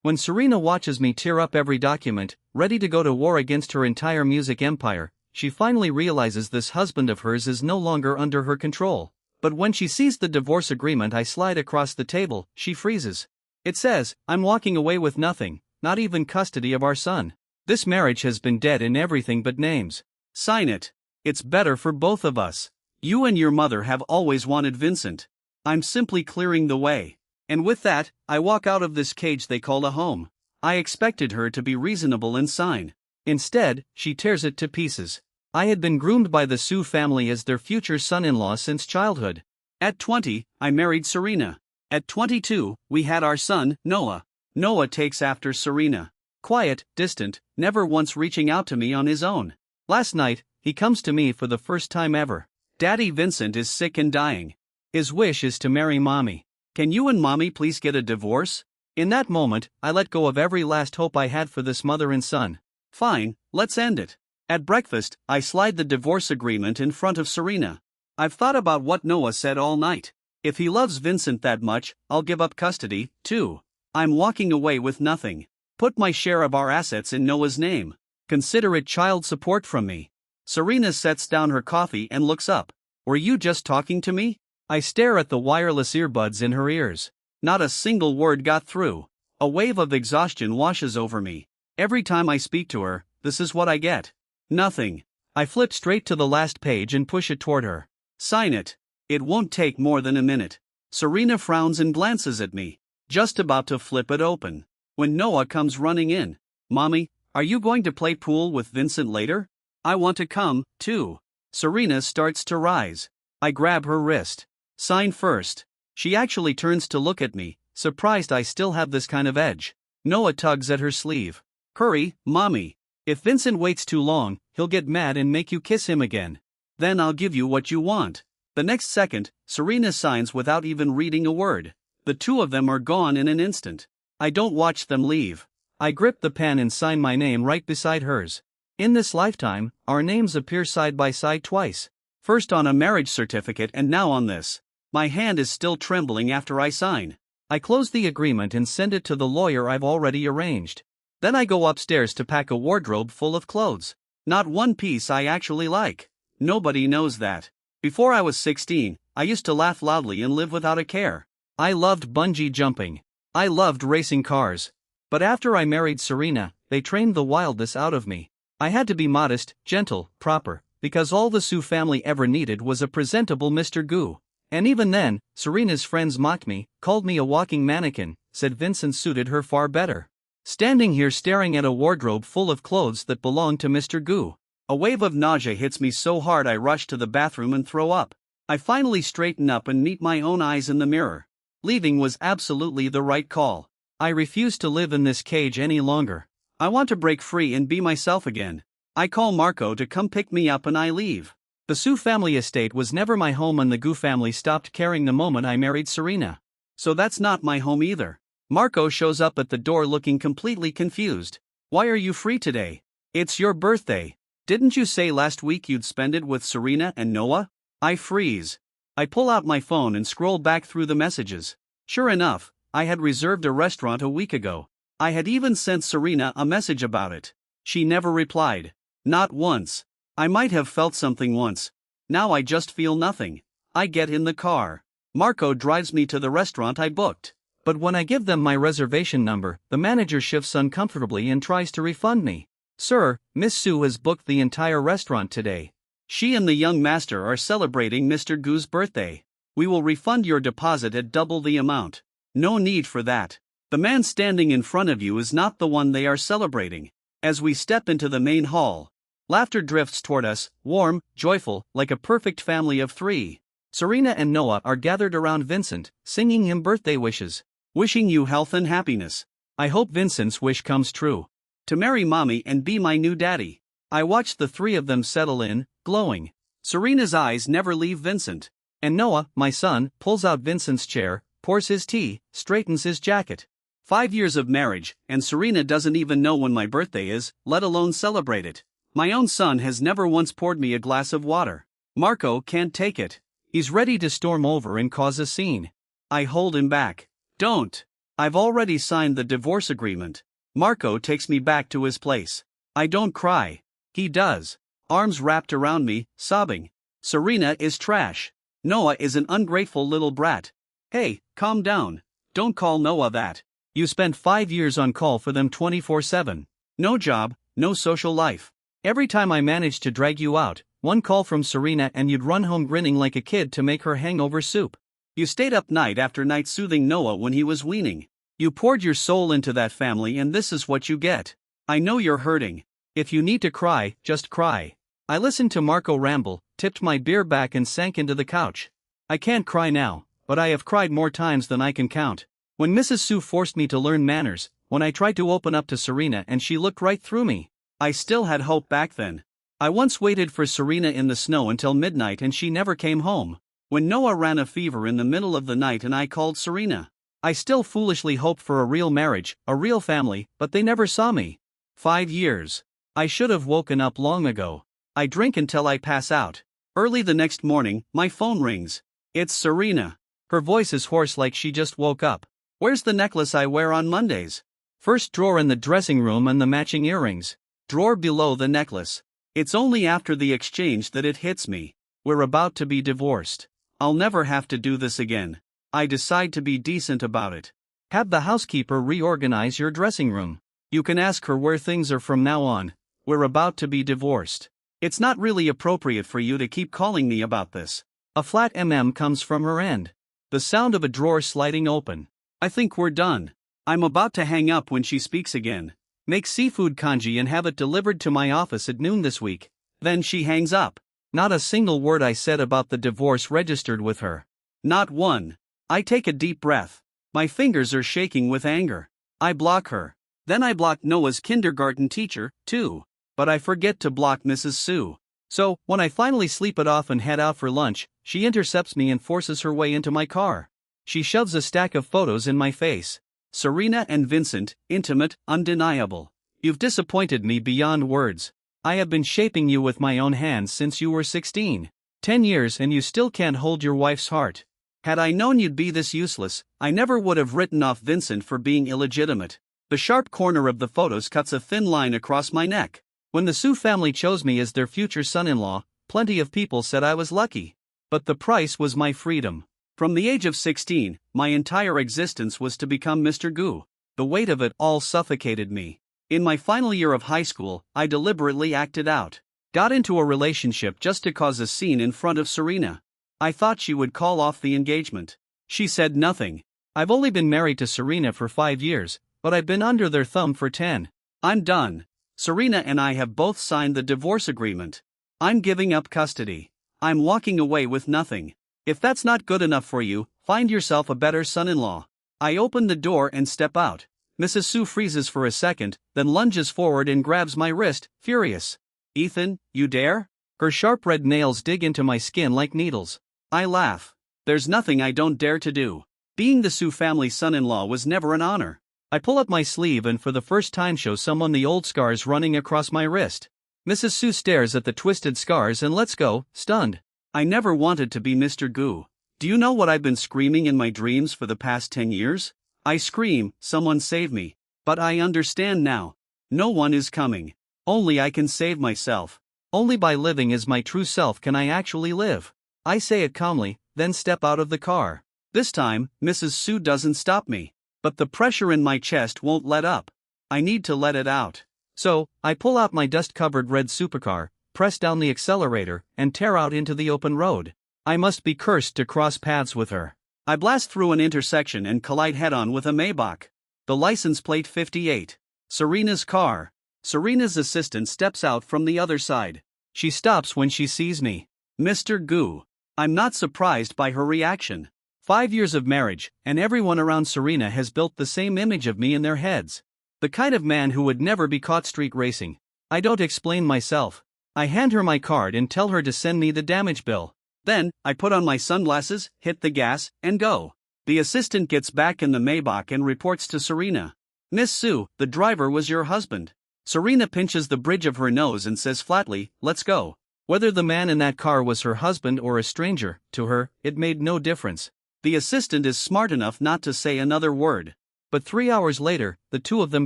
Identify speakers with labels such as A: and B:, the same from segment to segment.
A: When Serena watches me tear up every document, ready to go to war against her entire music empire, she finally realizes this husband of hers is no longer under her control. But when she sees the divorce agreement I slide across the table, she freezes. It says, "I'm walking away with nothing, not even custody of our son. This marriage has been dead in everything but names. Sign it. It's better for both of us. You and your mother have always wanted Vincent. I'm simply clearing the way." And with that, I walk out of this cage they call a home. I expected her to be reasonable and sign. Instead, she tears it to pieces. I had been groomed by the Sue family as their future son-in-law since childhood. At 20, I married Serena. At 22, we had our son, Noah. Noah takes after Serena. Quiet, distant, never once reaching out to me on his own. Last night, he comes to me for the first time ever. "Daddy, Vincent is sick and dying. His wish is to marry Mommy. Can you and Mommy please get a divorce?" In that moment, I let go of every last hope I had for this mother and son. Fine, let's end it. At breakfast, I slide the divorce agreement in front of Serena. I've thought about what Noah said all night. If he loves Vincent that much, I'll give up custody, too. I'm walking away with nothing. Put my share of our assets in Noah's name. Consider it child support from me. Serena sets down her coffee and looks up. "Were you just talking to me?" I stare at the wireless earbuds in her ears. Not a single word got through. A wave of exhaustion washes over me. Every time I speak to her, this is what I get. Nothing. I flip straight to the last page and push it toward her. "Sign it. It won't take more than a minute." Serena frowns and glances at me. Just about to flip it open, when Noah comes running in. "Mommy, are you going to play pool with Vincent later? I want to come, too." Serena starts to rise. I grab her wrist. "Sign first." She actually turns to look at me, surprised I still have this kind of edge. Noah tugs at her sleeve. "Hurry, Mommy. If Vincent waits too long, he'll get mad and make you kiss him again. Then I'll give you what you want." The next second, Serena signs without even reading a word. The two of them are gone in an instant. I don't watch them leave. I grip the pen and sign my name right beside hers. In this lifetime, our names appear side by side twice. First on a marriage certificate and now on this. My hand is still trembling after I sign. I close the agreement and send it to the lawyer I've already arranged. Then I go upstairs to pack a wardrobe full of clothes. Not one piece I actually like. Nobody knows that. Before I was 16, I used to laugh loudly and live without a care. I loved bungee jumping. I loved racing cars. But after I married Serena, they trained the wildness out of me. I had to be modest, gentle, proper, because all the Sue family ever needed was a presentable Mr. Goo. And even then, Serena's friends mocked me, called me a walking mannequin, said Vincent suited her far better. Standing here staring at a wardrobe full of clothes that belonged to Mr. Goo, a wave of nausea hits me so hard I rush to the bathroom and throw up. I finally straighten up and meet my own eyes in the mirror. Leaving was absolutely the right call. I refuse to live in this cage any longer. I want to break free and be myself again. I call Marco to come pick me up and I leave. The Sue family estate was never my home and the Goo family stopped caring the moment I married Serena. So that's not my home either. Marco shows up at the door looking completely confused. "Why are you free today? It's your birthday. Didn't you say last week you'd spend it with Serena and Noah?" I freeze. I pull out my phone and scroll back through the messages. Sure enough, I had reserved a restaurant a week ago. I had even sent Serena a message about it. She never replied. Not once. I might have felt something once. Now I just feel nothing. I get in the car. Marco drives me to the restaurant I booked. But when I give them my reservation number, the manager shifts uncomfortably and tries to refund me. "Sir, Miss Sue has booked the entire restaurant today. She and the young master are celebrating Mr. Goo's birthday. We will refund your deposit at double the amount." No need for that. The man standing in front of you is not the one they are celebrating. As we step into the main hall, laughter drifts toward us, warm, joyful, like a perfect family of three. Serena and Noah are gathered around Vincent, singing him birthday wishes. "Wishing you health and happiness. I hope Vincent's wish comes true. To marry Mommy and be my new daddy." I watch the three of them settle in, glowing. Serena's eyes never leave Vincent. And Noah, my son, pulls out Vincent's chair, pours his tea, straightens his jacket. 5 years of marriage, and Serena doesn't even know when my birthday is, let alone celebrate it. My own son has never once poured me a glass of water. Marco can't take it. He's ready to storm over and cause a scene. I hold him back. "Don't.
B: I've already signed the divorce agreement. Marco takes me back to his place. I don't cry. He does. Arms wrapped around me, sobbing. Serena is trash. Noah is an ungrateful little brat. Hey, calm down. Don't call Noah that.
A: You spent 5 years on call for them 24/7.
B: No job, no social life.
A: Every time I managed to drag you out, one call from Serena and you'd run home grinning like a kid to make her hangover soup.
B: You stayed up night after night soothing Noah when he was weaning. You poured your soul into that family and this is what you get. I know you're hurting.
A: If you need to cry, just cry. I listened to Marco ramble, tipped my beer back and sank into the couch. I can't cry now, but I have cried more times than I can count. When Mrs. Sue forced me to learn manners, when I tried to open up to Serena and she looked right through me.
B: I still had hope back then. I once waited for Serena in the snow until midnight and she never came home. When Noah ran a fever in the middle of the night and I called Serena.
A: I still foolishly hoped for a real marriage, a real family, but they never saw me.
B: 5 years.
A: I should have woken up long ago.
B: I drink until I pass out. Early the next morning, my phone rings. It's Serena.
A: Her voice is hoarse like she just woke up.
B: Where's the necklace I wear on Mondays?
A: First drawer in the dressing room and the matching earrings.
B: Drawer below the necklace. It's only after the exchange that it hits me.
A: We're about to be divorced.
B: I'll never have to do this again. I decide to be decent about it.
A: Have the housekeeper reorganize your dressing room. You can ask her where things are from now on. We're about to be divorced.
B: It's not really appropriate for you to keep calling me about this.
A: A flat comes from her end. The sound of a drawer sliding open.
B: I think we're done. I'm about to hang up when she speaks again.
A: Make seafood congee and have it delivered to my office at noon this week.
B: Then she hangs up.
A: Not a single word I said about the divorce registered with her.
B: Not one. I take a deep breath. My fingers are shaking with anger. I block her. Then I block Noah's kindergarten teacher, too. But I forget to block Mrs. Sue.
A: So, when I finally sleep it off and head out for lunch, she intercepts me and forces her way into my car. She shoves a stack of photos in my face.
B: Serena and Vincent, intimate, undeniable.
A: You've disappointed me beyond words. I have been shaping you with my own hands since you were 16. 10 years and you still can't hold your wife's heart.
B: Had I known you'd be this useless, I never would have written off Vincent for being illegitimate. The sharp corner of the photos cuts a thin line across my neck.
A: When the Sue family chose me as their future son-in-law, plenty of people said I was lucky. But the price was my freedom.
B: From the age of 16, my entire existence was to become Mr. Gu.
A: The weight of it all suffocated me.
B: In my final year of high school, I deliberately acted out.
A: Got into a relationship just to cause a scene in front of Serena.
B: I thought she would call off the engagement. She said nothing.
A: I've only been married to Serena for 5 years, but I've been under their thumb for 10.
B: I'm done. Serena and I have both signed the divorce agreement. I'm giving up custody. I'm walking away with nothing. If that's not good enough for you, find yourself a better son-in-law. I open the door and step out. Mrs. Sue freezes for a second, then lunges forward and grabs my wrist, furious. Ethan, you dare?
A: Her sharp red nails dig into my skin like needles.
B: I laugh. There's nothing I don't dare to do. Being the Sue family's son-in-law was never an honor.
A: I pull up my sleeve and for the first time show someone the old scars running across my wrist. Mrs. Sue stares at the twisted scars and lets go, stunned.
B: I never wanted to be Mr. Gu. Do you know what I've been screaming in my dreams for the past 10 years? I scream, someone save me. But I understand now. No one is coming. Only I can save myself.
A: Only by living as my true self can I actually live. I say it calmly, then step out of the car.
B: This time, Mrs. Sue doesn't stop me. But the pressure in my chest won't let up. I need to let it out.
A: So, I pull out my dust-covered red supercar, press down the accelerator, and tear out into the open road. I must be cursed to cross paths with her.
B: I blast through an intersection and collide head-on with a Maybach. The license plate 58. Serena's car. Serena's assistant steps out from the other side.
A: She stops when she sees me.
B: Mr. Gu. I'm not surprised by her reaction.
A: 5 years of marriage, and everyone around Serena has built the same image of me in their heads. The kind of man who would never be caught street racing. I don't explain myself. I hand her my card and tell her to send me the damage bill.
B: Then, I put on my sunglasses, hit the gas, and go. The assistant gets back in the Maybach and reports to Serena. Miss Sue, the driver was your husband. Serena pinches the bridge of her nose and says flatly, let's go.
A: Whether the man in that car was her husband or a stranger, to her, it made no difference.
B: The assistant is smart enough not to say another word.
A: But 3 hours later, the two of them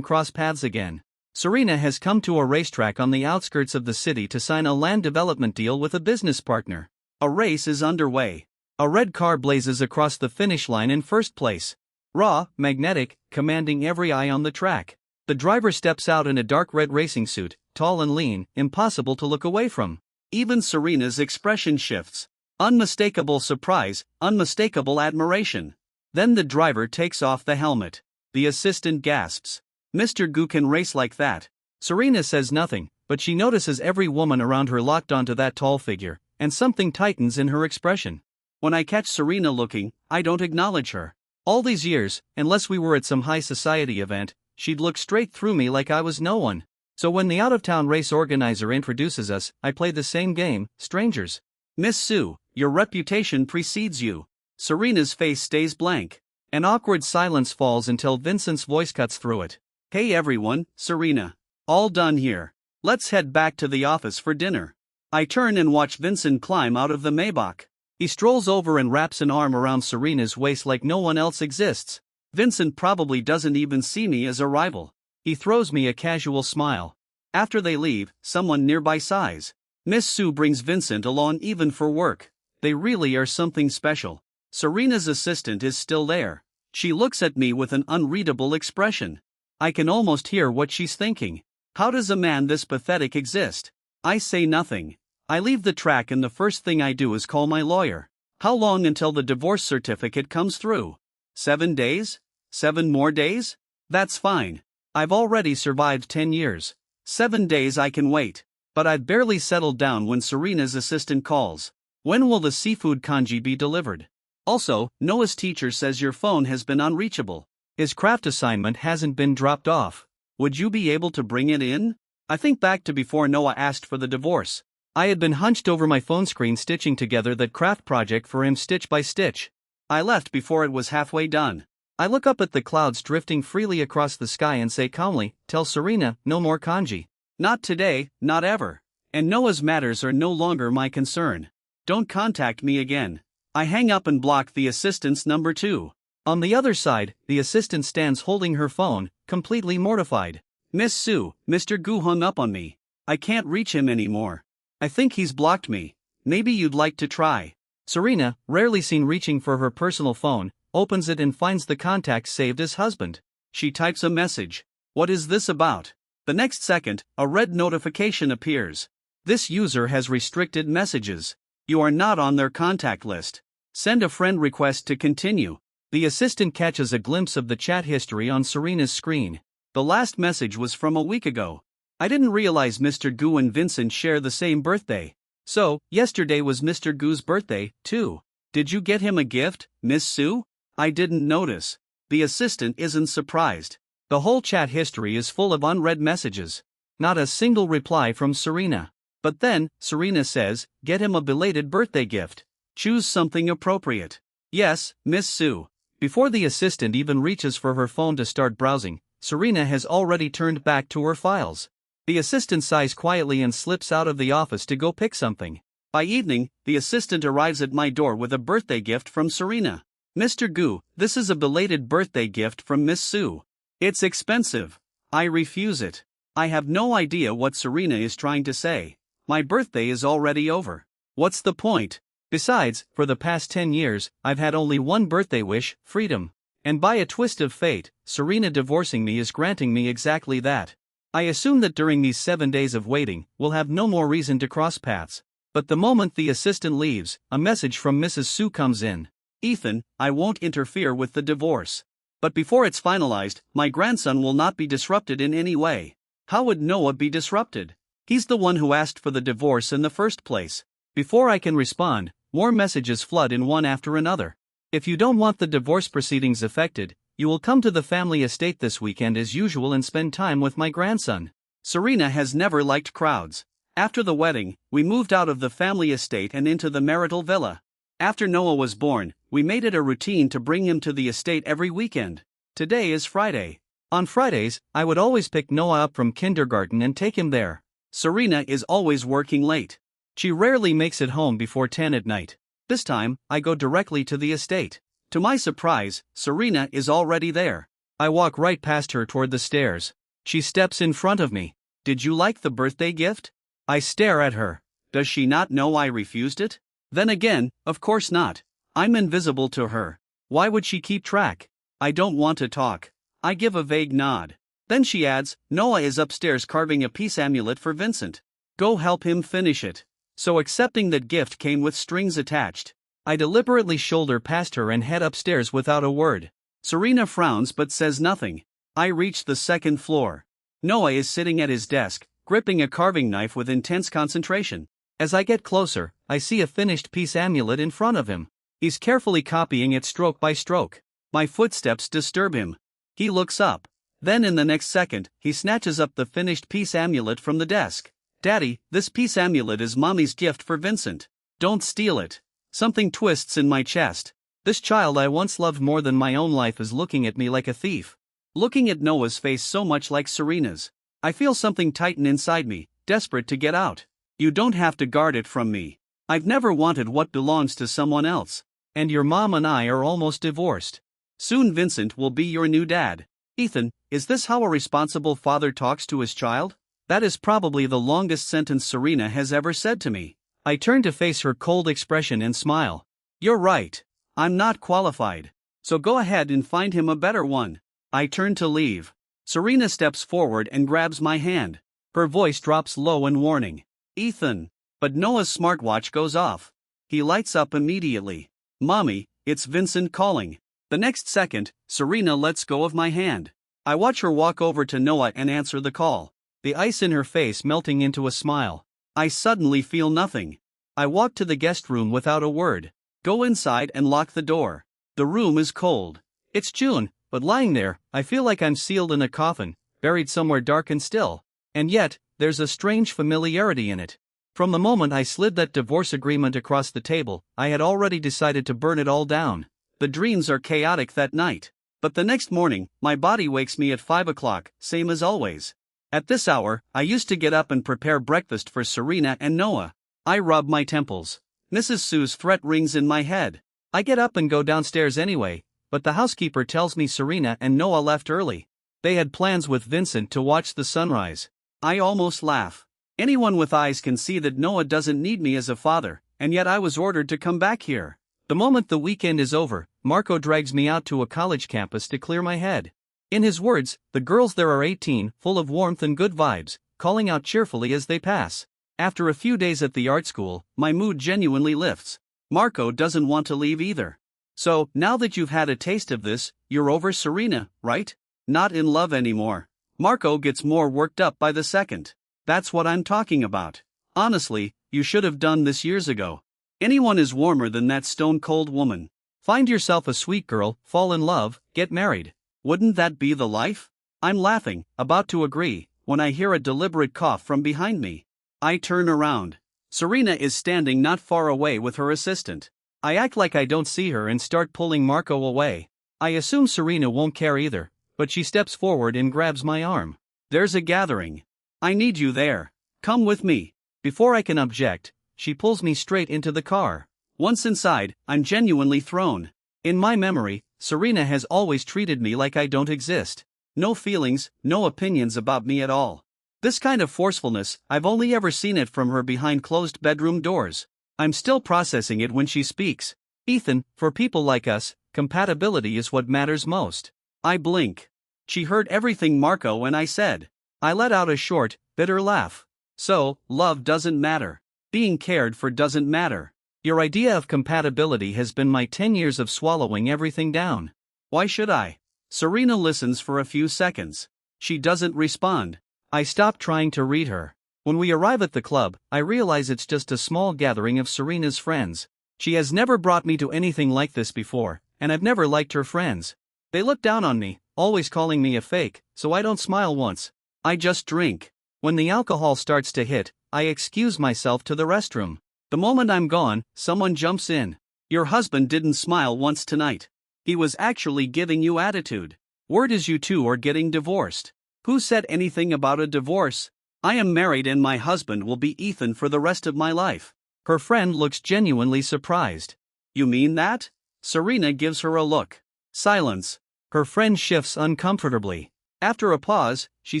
A: cross paths again. Serena has come to a racetrack on the outskirts of the city to sign a land development deal with a business partner.
B: A race is underway.
A: A red car blazes across the finish line in first place. Raw, magnetic, commanding every eye on the track. The driver steps out in a dark red racing suit, tall and lean, impossible to look away from.
B: Even Serena's expression shifts. Unmistakable surprise, unmistakable admiration. Then the driver takes off the helmet. The assistant gasps. Mr. Gu can race like that.
A: Serena says nothing, but she notices every woman around her locked onto that tall figure, and something tightens in her expression.
B: When I catch Serena looking, I don't acknowledge her.
A: All these years, unless we were at some high society event, she'd look straight through me like I was no one. So when the out-of-town race organizer introduces us, I play the same game, strangers.
B: Miss Sue, your reputation precedes you. Serena's face stays blank.
A: An awkward silence falls until Vincent's voice cuts through it.
B: Hey everyone, Serena. All done here. Let's head back to the office for dinner. I turn and watch Vincent climb out of the Maybach.
A: He strolls over and wraps an arm around Serena's waist like no one else exists.
B: Vincent probably doesn't even see me as a rival.
A: He throws me a casual smile.
B: After they leave, someone nearby sighs. Miss Sue brings Vincent along even for work. They really are something special. Serena's assistant is still there. She looks at me with an unreadable expression. I can almost hear what she's thinking. How does a man this pathetic exist? I say nothing. I leave the track and the first thing I do is call my lawyer. How long until the divorce certificate comes through? 7 days? 7 more days? That's fine. I've already survived 10 years. 7 days I can wait. But I'd barely settled down when Serena's assistant calls. When will the seafood kanji be delivered? Also, Noah's teacher says your phone has been unreachable.
A: His craft assignment hasn't been dropped off.
B: Would you be able to bring it in? I think back to before Noah asked for the divorce.
A: I had been hunched over my phone screen stitching together that craft project for him stitch by stitch.
B: I left before it was halfway done.
A: I look up at the clouds drifting freely across the sky and say calmly, tell Serena, no more kanji.
B: Not today, not ever. And Noah's matters are no longer my concern. Don't contact me again. I hang up and block the assistant's number 2.
A: On the other side, the assistant stands holding her phone, completely mortified.
B: Miss Sue, Mr. Gu hung up on me. I can't reach him anymore. I think he's blocked me. Maybe you'd like to try.
A: Serena, rarely seen reaching for her personal phone, opens it and finds the contact saved as husband.
B: She types a message. What is this about? The next second, a red notification appears. This user has restricted messages. You are not on their contact list. Send a friend request to continue.
A: The assistant catches a glimpse of the chat history on Serena's screen.
B: The last message was from a week ago. I didn't realize Mr. Gu and Vincent share the same birthday. So, yesterday was Mr. Gu's birthday, too. Did you get him a gift, Miss Sue? I didn't notice. The assistant isn't surprised.
A: The whole chat history is full of unread messages. Not a single reply from Serena. But then, Serena says, get him a belated birthday gift.
B: Choose something appropriate. Yes, Miss Sue.
A: Before the assistant even reaches for her phone to start browsing, Serena has already turned back to her files. The assistant sighs quietly and slips out of the office to go pick something.
B: By evening, the assistant arrives at my door with a birthday gift from Serena. Mr. Gu, this is a belated birthday gift from Miss Sue. It's expensive. I refuse it. I have no idea what Serena is trying to say. My birthday is already over. What's the point?
A: Besides, for the past 10 years, I've had only one birthday wish, freedom. And by a twist of fate, Serena divorcing me is granting me exactly that. I assume that during these 7 days of waiting, we'll have no more reason to cross paths. But the moment the assistant leaves, a message from Mrs. Sue comes in.
B: Ethan, I won't interfere with the divorce. But before it's finalized, my grandson will not be disrupted in any way. How would Noah be disrupted? He's the one who asked for the divorce in the first place.
A: Before I can respond, more messages flood in one after another. If you don't want the divorce proceedings affected, you will come to the family estate this weekend as usual and spend time with my grandson.
B: Serena has never liked crowds. After the wedding, we moved out of the family estate and into the marital villa. After Noah was born, we made it a routine to bring him to the estate every weekend. Today is Friday.
A: On Fridays, I would always pick Noah up from kindergarten and take him there.
B: Serena is always working late.
A: She rarely makes it home before 10 at night. This time, I go directly to the estate.
B: To my surprise, Serena is already there.
A: I walk right past her toward the stairs. She steps in front of me.
B: Did you like the birthday gift?
A: I stare at her.
B: Does she not know I refused it? Then again, of course not. I'm invisible to her.
A: Why would she keep track?
B: I don't want to talk. I give a vague nod. Then she adds, Noah is upstairs carving a peace amulet for Vincent. Go help him finish it. So accepting that gift came with strings attached.
A: I deliberately shoulder past her and head upstairs without a word.
B: Serena frowns but says nothing. I reach the second floor. Noah is sitting at his desk, gripping a carving knife with intense concentration.
A: As I get closer, I see a finished peace amulet in front of him. He's carefully copying it stroke by stroke.
B: My footsteps disturb him. He looks up. Then in the next second, he snatches up the finished peace amulet from the desk. Daddy, this peace amulet is Mommy's gift for Vincent. Don't steal it. Something twists in my chest.
A: This child I once loved more than my own life is looking at me like a thief.
B: Looking at Noah's face so much like Serena's. I feel something tighten inside me, desperate to get out. You don't have to guard it from me. I've never wanted what belongs to someone else.
A: And your mom and I are almost divorced.
B: Soon Vincent will be your new dad. Ethan, is this how a responsible father talks to his child? That is probably the longest sentence Serena has ever said to me.
A: I turn to face her cold expression and smile.
B: You're right. I'm not qualified. So go ahead and find him a better one. I turn to leave. Serena steps forward and grabs my hand.
A: Her voice drops low and warning.
B: Ethan. But Noah's smartwatch goes off. He lights up immediately. Mommy, it's Vincent calling. The next second, Serena lets go of my hand. I watch her walk over to Noah and answer the call.
A: The ice in her face melting into a smile.
B: I suddenly feel nothing. I walk to the guest room without a word. Go inside and lock the door. The room is cold.
A: It's June, but lying there, I feel like I'm sealed in a coffin, buried somewhere dark and still. And yet, there's a strange familiarity in it. From the moment I slid that divorce agreement across the table, I had already decided to burn it all down.
B: The dreams are chaotic that night. But the next morning, my body wakes me at 5 o'clock, same as always. At this hour, I used to get up and prepare breakfast for Serena and Noah. I rub my temples. Mrs. Sue's threat rings in my head.
A: I get up and go downstairs anyway, but the housekeeper tells me Serena and Noah left early. They had plans with Vincent to watch the sunrise.
B: I almost laugh. Anyone with eyes can see that Noah doesn't need me as a father, and yet I was ordered to come back here.
A: The moment the weekend is over, Marco drags me out to a college campus to clear my head. In his words, the girls there are 18, full of warmth and good vibes, calling out cheerfully as they pass. After a few days at the art school, my mood genuinely lifts. Marco doesn't want to leave either.
B: So, now that you've had a taste of this, you're over Serena, right? Not in love anymore. Marco gets more worked up by the second. That's what I'm talking about. Honestly, you should have done this years ago. Anyone is warmer than that stone-cold woman.
A: Find yourself a sweet girl, fall in love, get married.
B: Wouldn't that be the life? I'm laughing, about to agree, when I hear a deliberate cough from behind me. I turn around. Serena is standing not far away with her assistant.
A: I act like I don't see her and start pulling Marco away. I assume Serena won't care either, but she steps forward and grabs my arm.
B: There's a gathering. I need you there. Come with me.
A: Before I can object, she pulls me straight into the car.
B: Once inside, I'm genuinely thrown.
A: In my memory, Serena has always treated me like I don't exist.
B: No feelings, no opinions about me at all. This kind of forcefulness, I've only ever seen it from her behind closed bedroom doors. I'm still processing it when she speaks.
A: Ethan, for people like us, compatibility is what matters most.
B: I blink. She heard everything Marco and I said.
A: I let out a short, bitter laugh.
B: So, love doesn't matter. Being cared for doesn't matter.
A: Your idea of compatibility has been my 10 years of swallowing everything down.
B: Why should I? Serena listens for a few seconds. She doesn't respond.
A: I stop trying to read her. When we arrive at the club, I realize it's just a small gathering of Serena's friends. She has never brought me to anything like this before, and I've never liked her friends. They look down on me, always calling me a fake, so I don't smile once. I just drink. When the alcohol starts to hit, I excuse myself to the restroom. The moment I'm gone, someone jumps in.
B: Your husband didn't smile once tonight. He was actually giving you attitude. Word is you two are getting divorced. Who said anything about a divorce? I am married and my husband will be Ethan for the rest of my life.
A: Her friend looks genuinely surprised.
B: You mean that? Serena gives her a look. Silence.
A: Her friend shifts uncomfortably.
B: After a pause, she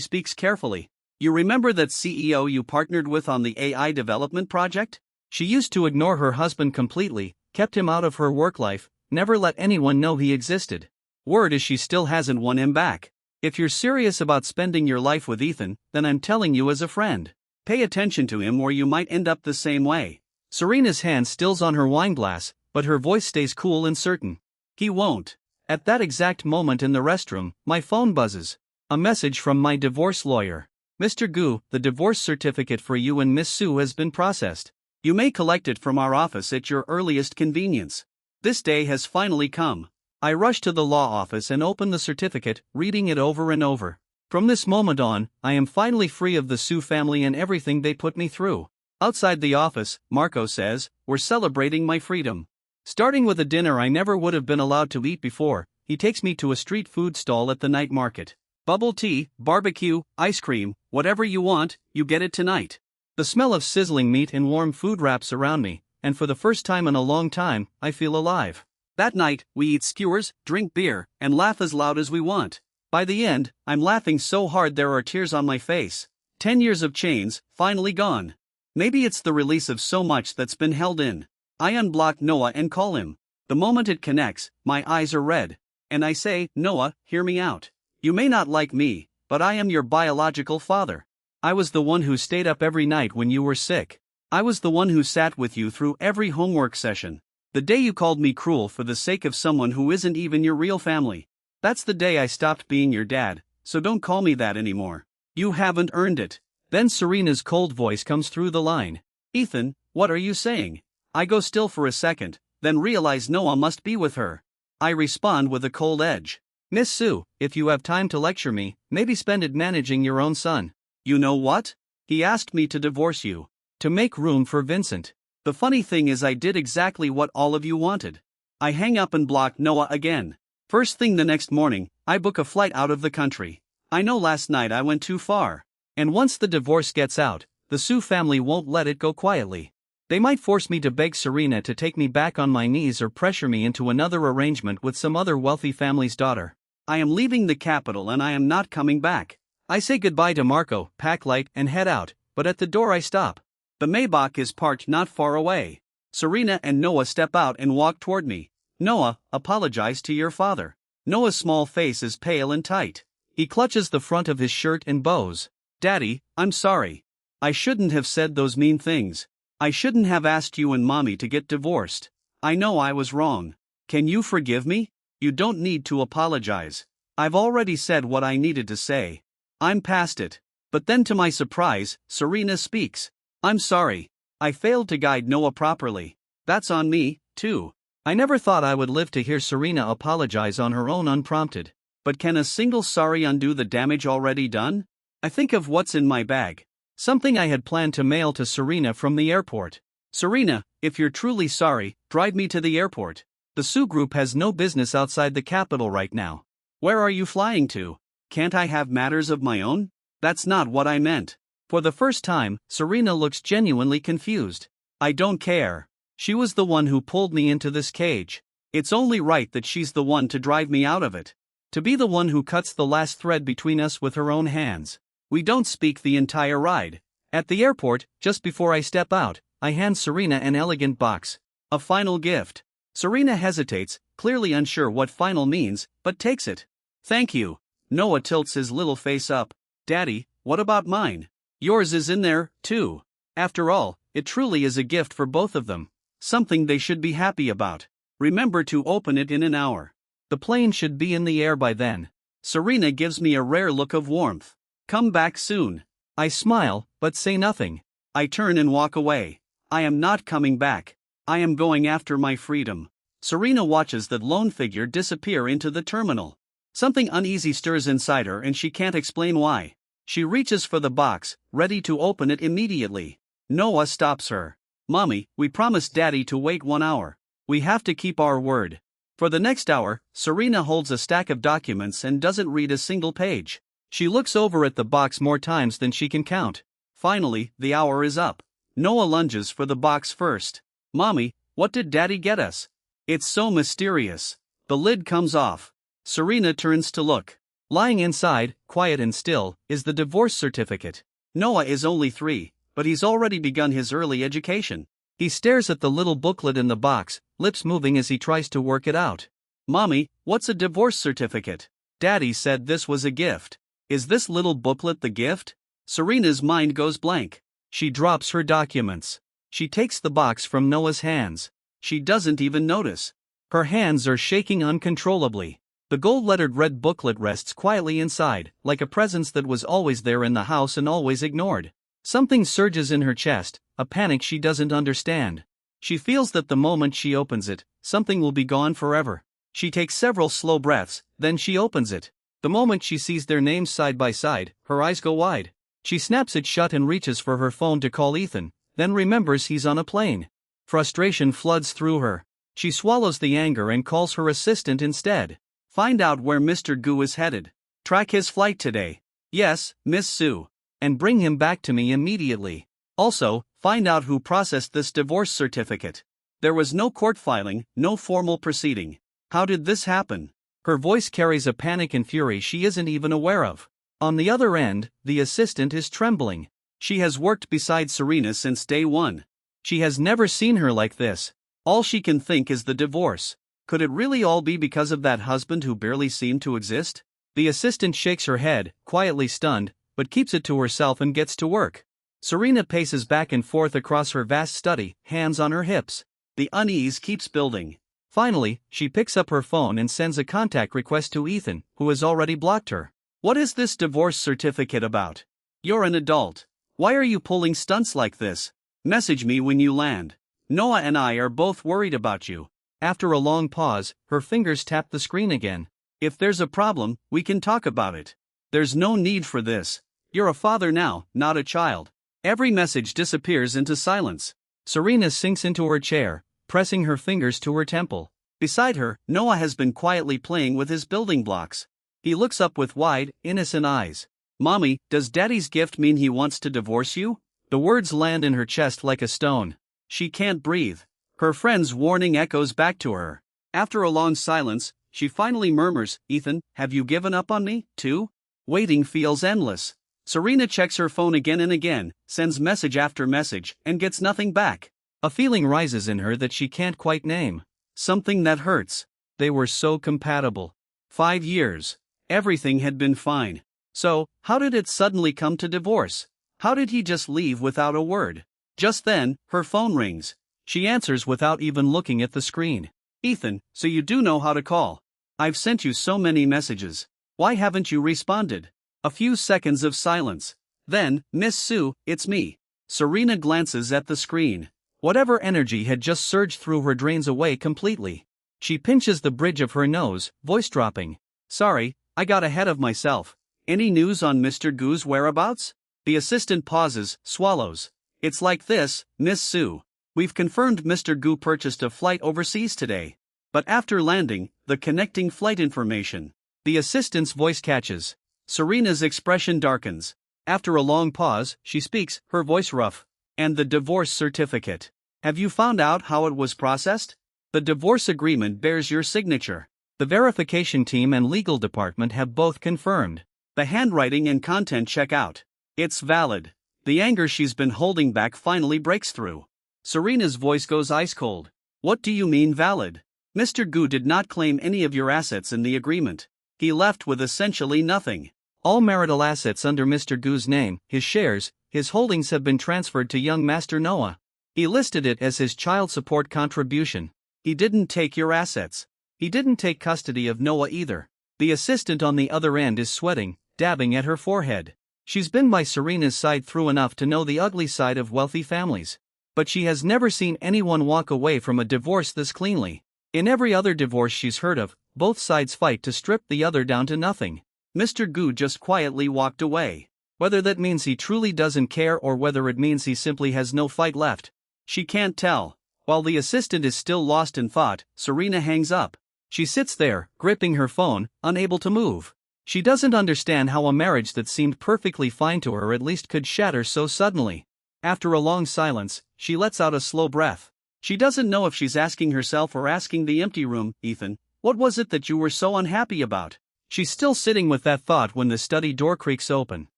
B: speaks carefully. You remember that CEO you partnered with on the AI development project?
A: She used to ignore her husband completely, kept him out of her work life, never let anyone know he existed.
B: Word is she still hasn't won him back. If you're serious about spending your life with Ethan, then I'm telling you as a friend. Pay attention to him or you might end up the same way.
A: Serena's hand stills on her wine glass, but her voice stays cool and certain.
B: He won't.
A: At that exact moment in the restroom, my phone buzzes. A message from my divorce lawyer. Mr. Gu, the divorce certificate for you and Miss Sue has been processed.
B: You may collect it from our office at your earliest convenience. This day has finally come.
A: I rush to the law office and open the certificate, reading it over and over. From this moment on, I am finally free of the Sue family and everything they put me through.
B: Outside the office, Marco says, we're celebrating my freedom.
A: Starting with a dinner I never would have been allowed to eat before, he takes me to a street food stall at the night market.
B: Bubble tea, barbecue, ice cream, whatever you want, you get it tonight.
A: The smell of sizzling meat and warm food wraps around me, and for the first time in a long time, I feel alive.
B: That night, we eat skewers, drink beer, and laugh as loud as we want. By the end, I'm laughing so hard there are tears on my face. 10 years of chains, finally gone. Maybe it's the release of so much that's been held in. I unblock Noah and call him. The moment it connects, my eyes are red. And I say, Noah, hear me out. You may not like me, but I am your biological father. I was the one who stayed up every night when you were sick. I was the one who sat with you through every homework session. The day you called me cruel for the sake of someone who isn't even your real family. That's the day I stopped being your dad, so don't call me that anymore. You haven't earned it.
A: Then Serena's cold voice comes through the line.
B: Ethan, what are you saying? I go still for a second, then realize Noah must be with her. I respond with a cold edge.
A: Miss Sue, if you have time to lecture me, maybe spend it managing your own son.
B: You know what? He asked me to divorce you.
A: To make room for Vincent.
B: The funny thing is I did exactly what all of you wanted. I hang up and block Noah again. First thing the next morning, I book a flight out of the country. I know last night I went too far.
A: And once the divorce gets out, the Sue family won't let it go quietly. They might force me to beg Serena to take me back on my knees or pressure me into another arrangement with some other wealthy family's daughter.
B: I am leaving the capital and I am not coming back.
A: I say goodbye to Marco, pack light, and head out, but at the door I stop.
B: The Maybach is parked not far away. Serena and Noah step out and walk toward me. Noah, apologize to your father. Noah's small face is pale and tight.
A: He clutches the front of his shirt and bows.
B: Daddy, I'm sorry. I shouldn't have said those mean things. I shouldn't have asked you and Mommy to get divorced. I know I was wrong. Can you forgive me? You don't need to apologize. I've already said what I needed to say. I'm past it. But then to my surprise, Serena speaks. I'm sorry. I failed to guide Noah properly. That's on me, too.
A: I never thought I would live to hear Serena apologize on her own unprompted.
B: But can a single sorry undo the damage already done? I think of what's in my bag.
A: Something I had planned to mail to Serena from the airport.
B: Serena, if you're truly sorry, drive me to the airport.
A: The Sue Group has no business outside the capital right now.
B: Where are you flying to? Can't I have matters of my own? That's not what I meant.
A: For the first time, Serena looks genuinely confused.
B: I don't care.
A: She was the one who pulled me into this cage.
B: It's only right that she's the one to drive me out of it.
A: To be the one who cuts the last thread between us with her own hands.
B: We don't speak the entire ride.
A: At the airport, just before I step out, I hand Serena an elegant box.
B: A final gift. Serena hesitates, clearly unsure what final means, but takes it. Thank you. Noah tilts his little face up. Daddy, what about mine? Yours is in there, too. After all, it truly is a gift for both of them. Something they should be happy about. Remember to open it in an hour.
A: The plane should be in the air by then.
B: Serena gives me a rare look of warmth. Come back soon.
A: I smile, but say nothing.
B: I turn and walk away. I am not coming back. I am going after my freedom. Serena watches that lone figure disappear into the terminal. Something uneasy stirs inside her and she can't explain why. She reaches for the box, ready to open it immediately. Noah stops her. Mommy, we promised Daddy to wait 1 hour. We have to keep our word. For the next hour, Serena holds a stack of documents and doesn't read a single page. She looks over at the box more times than she can count. Finally, the hour is up. Noah lunges for the box first. Mommy, what did Daddy get us? It's so mysterious. The lid comes off. Serena turns to look.
A: Lying inside, quiet and still, is the divorce certificate.
B: Noah is only 3, but he's already begun his early education.
A: He stares at the little booklet in the box, lips moving as he tries to work it out.
B: Mommy, what's a divorce certificate? Daddy said this was a gift. Is this little booklet the gift? Serena's mind goes blank.
A: She drops her documents. She takes the box from Noah's hands.
B: She doesn't even notice.
A: Her hands are shaking uncontrollably. The gold-lettered red booklet rests quietly inside, like a presence that was always there in the house and always ignored. Something surges in her chest, a panic she doesn't understand. She feels that the moment she opens it, something will be gone forever. She takes several slow breaths, then she opens it. The moment she sees their names side by side, her eyes go wide. She snaps it shut and reaches for her phone to call Ethan, then remembers he's on a plane. Frustration floods through her. She swallows the anger and calls her assistant instead.
B: Find out where Mr. Gu is headed. Track his flight today. Yes, Miss Sue.
A: And bring him back to me immediately.
B: Also, find out who processed this divorce certificate. There was no court filing, no formal proceeding. How did this happen?
A: Her voice carries a panic and fury she isn't even aware of. On the other end, the assistant is trembling.
B: She has worked beside Serena since day one.
A: She has never seen her like this.
B: All she can think is the divorce. Could it really all be because of that husband who barely seemed to exist?
A: The assistant shakes her head, quietly stunned, but keeps it to herself and gets to work. Serena paces back and forth across her vast study, hands on her hips.
B: The unease keeps building.
A: Finally, she picks up her phone and sends a contact request to Ethan, who has already blocked her.
B: What is this divorce certificate about? You're an adult. Why are you pulling stunts like this? Message me when you land. Noah and I are both worried about you.
A: After a long pause, her fingers tap the screen again.
B: If there's a problem, we can talk about it. There's no need for this. You're a father now, not a child. Every message disappears into silence.
A: Serena sinks into her chair, pressing her fingers to her temple.
B: Beside her, Noah has been quietly playing with his building blocks. He looks up with wide, innocent eyes. Mommy, does Daddy's gift mean he wants to divorce you?
A: The words land in her chest like a stone.
B: She can't breathe. Her friend's warning echoes back to her. After a long silence, she finally murmurs, Ethan, have you given up on me, too? Waiting feels endless. Serena checks her phone again and again, sends message after message, and gets nothing back.
A: A feeling rises in her that she can't quite name.
B: Something that hurts.
A: They were so compatible.
B: 5 years. Everything had been fine. So, how did it suddenly come to divorce? How did he just leave without a word? Just then, her phone rings. She answers without even looking at the screen. Ethan, so you do know how to call. I've sent you so many messages. Why haven't you responded? A few seconds of silence. Then, Miss Sue, it's me. Serena glances at the screen.
A: Whatever energy had just surged through her drains away completely. She pinches the bridge of her nose, voice dropping.
B: Sorry, I got ahead of myself. Any news on Mr. Gu's whereabouts? The assistant pauses, swallows. It's like this, Miss Sue. We've confirmed Mr. Gu purchased a flight overseas today. But after landing, the connecting flight information.
A: The assistant's voice catches.
B: Serena's expression darkens. After a long pause, she speaks, her voice rough. And the divorce certificate. Have you found out how it was processed? The divorce agreement bears your signature.
A: The verification team and legal department have both confirmed.
B: The handwriting and content check out. It's valid. The anger she's been holding back finally breaks through. Serena's voice goes ice cold. What do you mean valid? Mr. Gu did not claim any of your assets in the agreement. He left with essentially nothing.
A: All marital assets under Mr. Gu's name, his shares, his holdings have been transferred to young Master Noah. He listed it as his child support contribution.
B: He didn't take your assets.
A: He didn't take custody of Noah either. The assistant on the other end is sweating, dabbing at her forehead. She's been by Serena's side through enough to know the ugly side of wealthy families. But she has never seen anyone walk away from a divorce this cleanly. In every other divorce she's heard of, both sides fight to strip the other down to nothing.
B: Mr. Gu just quietly walked away.
A: Whether that means he truly doesn't care or whether it means he simply has no fight left,
B: she can't tell. While the assistant is still lost in thought, Serena hangs up.
A: She sits there, gripping her phone, unable to move. She doesn't understand how a marriage that seemed perfectly fine to her at least could shatter so suddenly. After a long silence, she lets out a slow breath. She doesn't know if she's asking herself or asking the empty room, Ethan,
B: What was it that you were so unhappy about?
A: She's still sitting with that thought when the study door creaks open.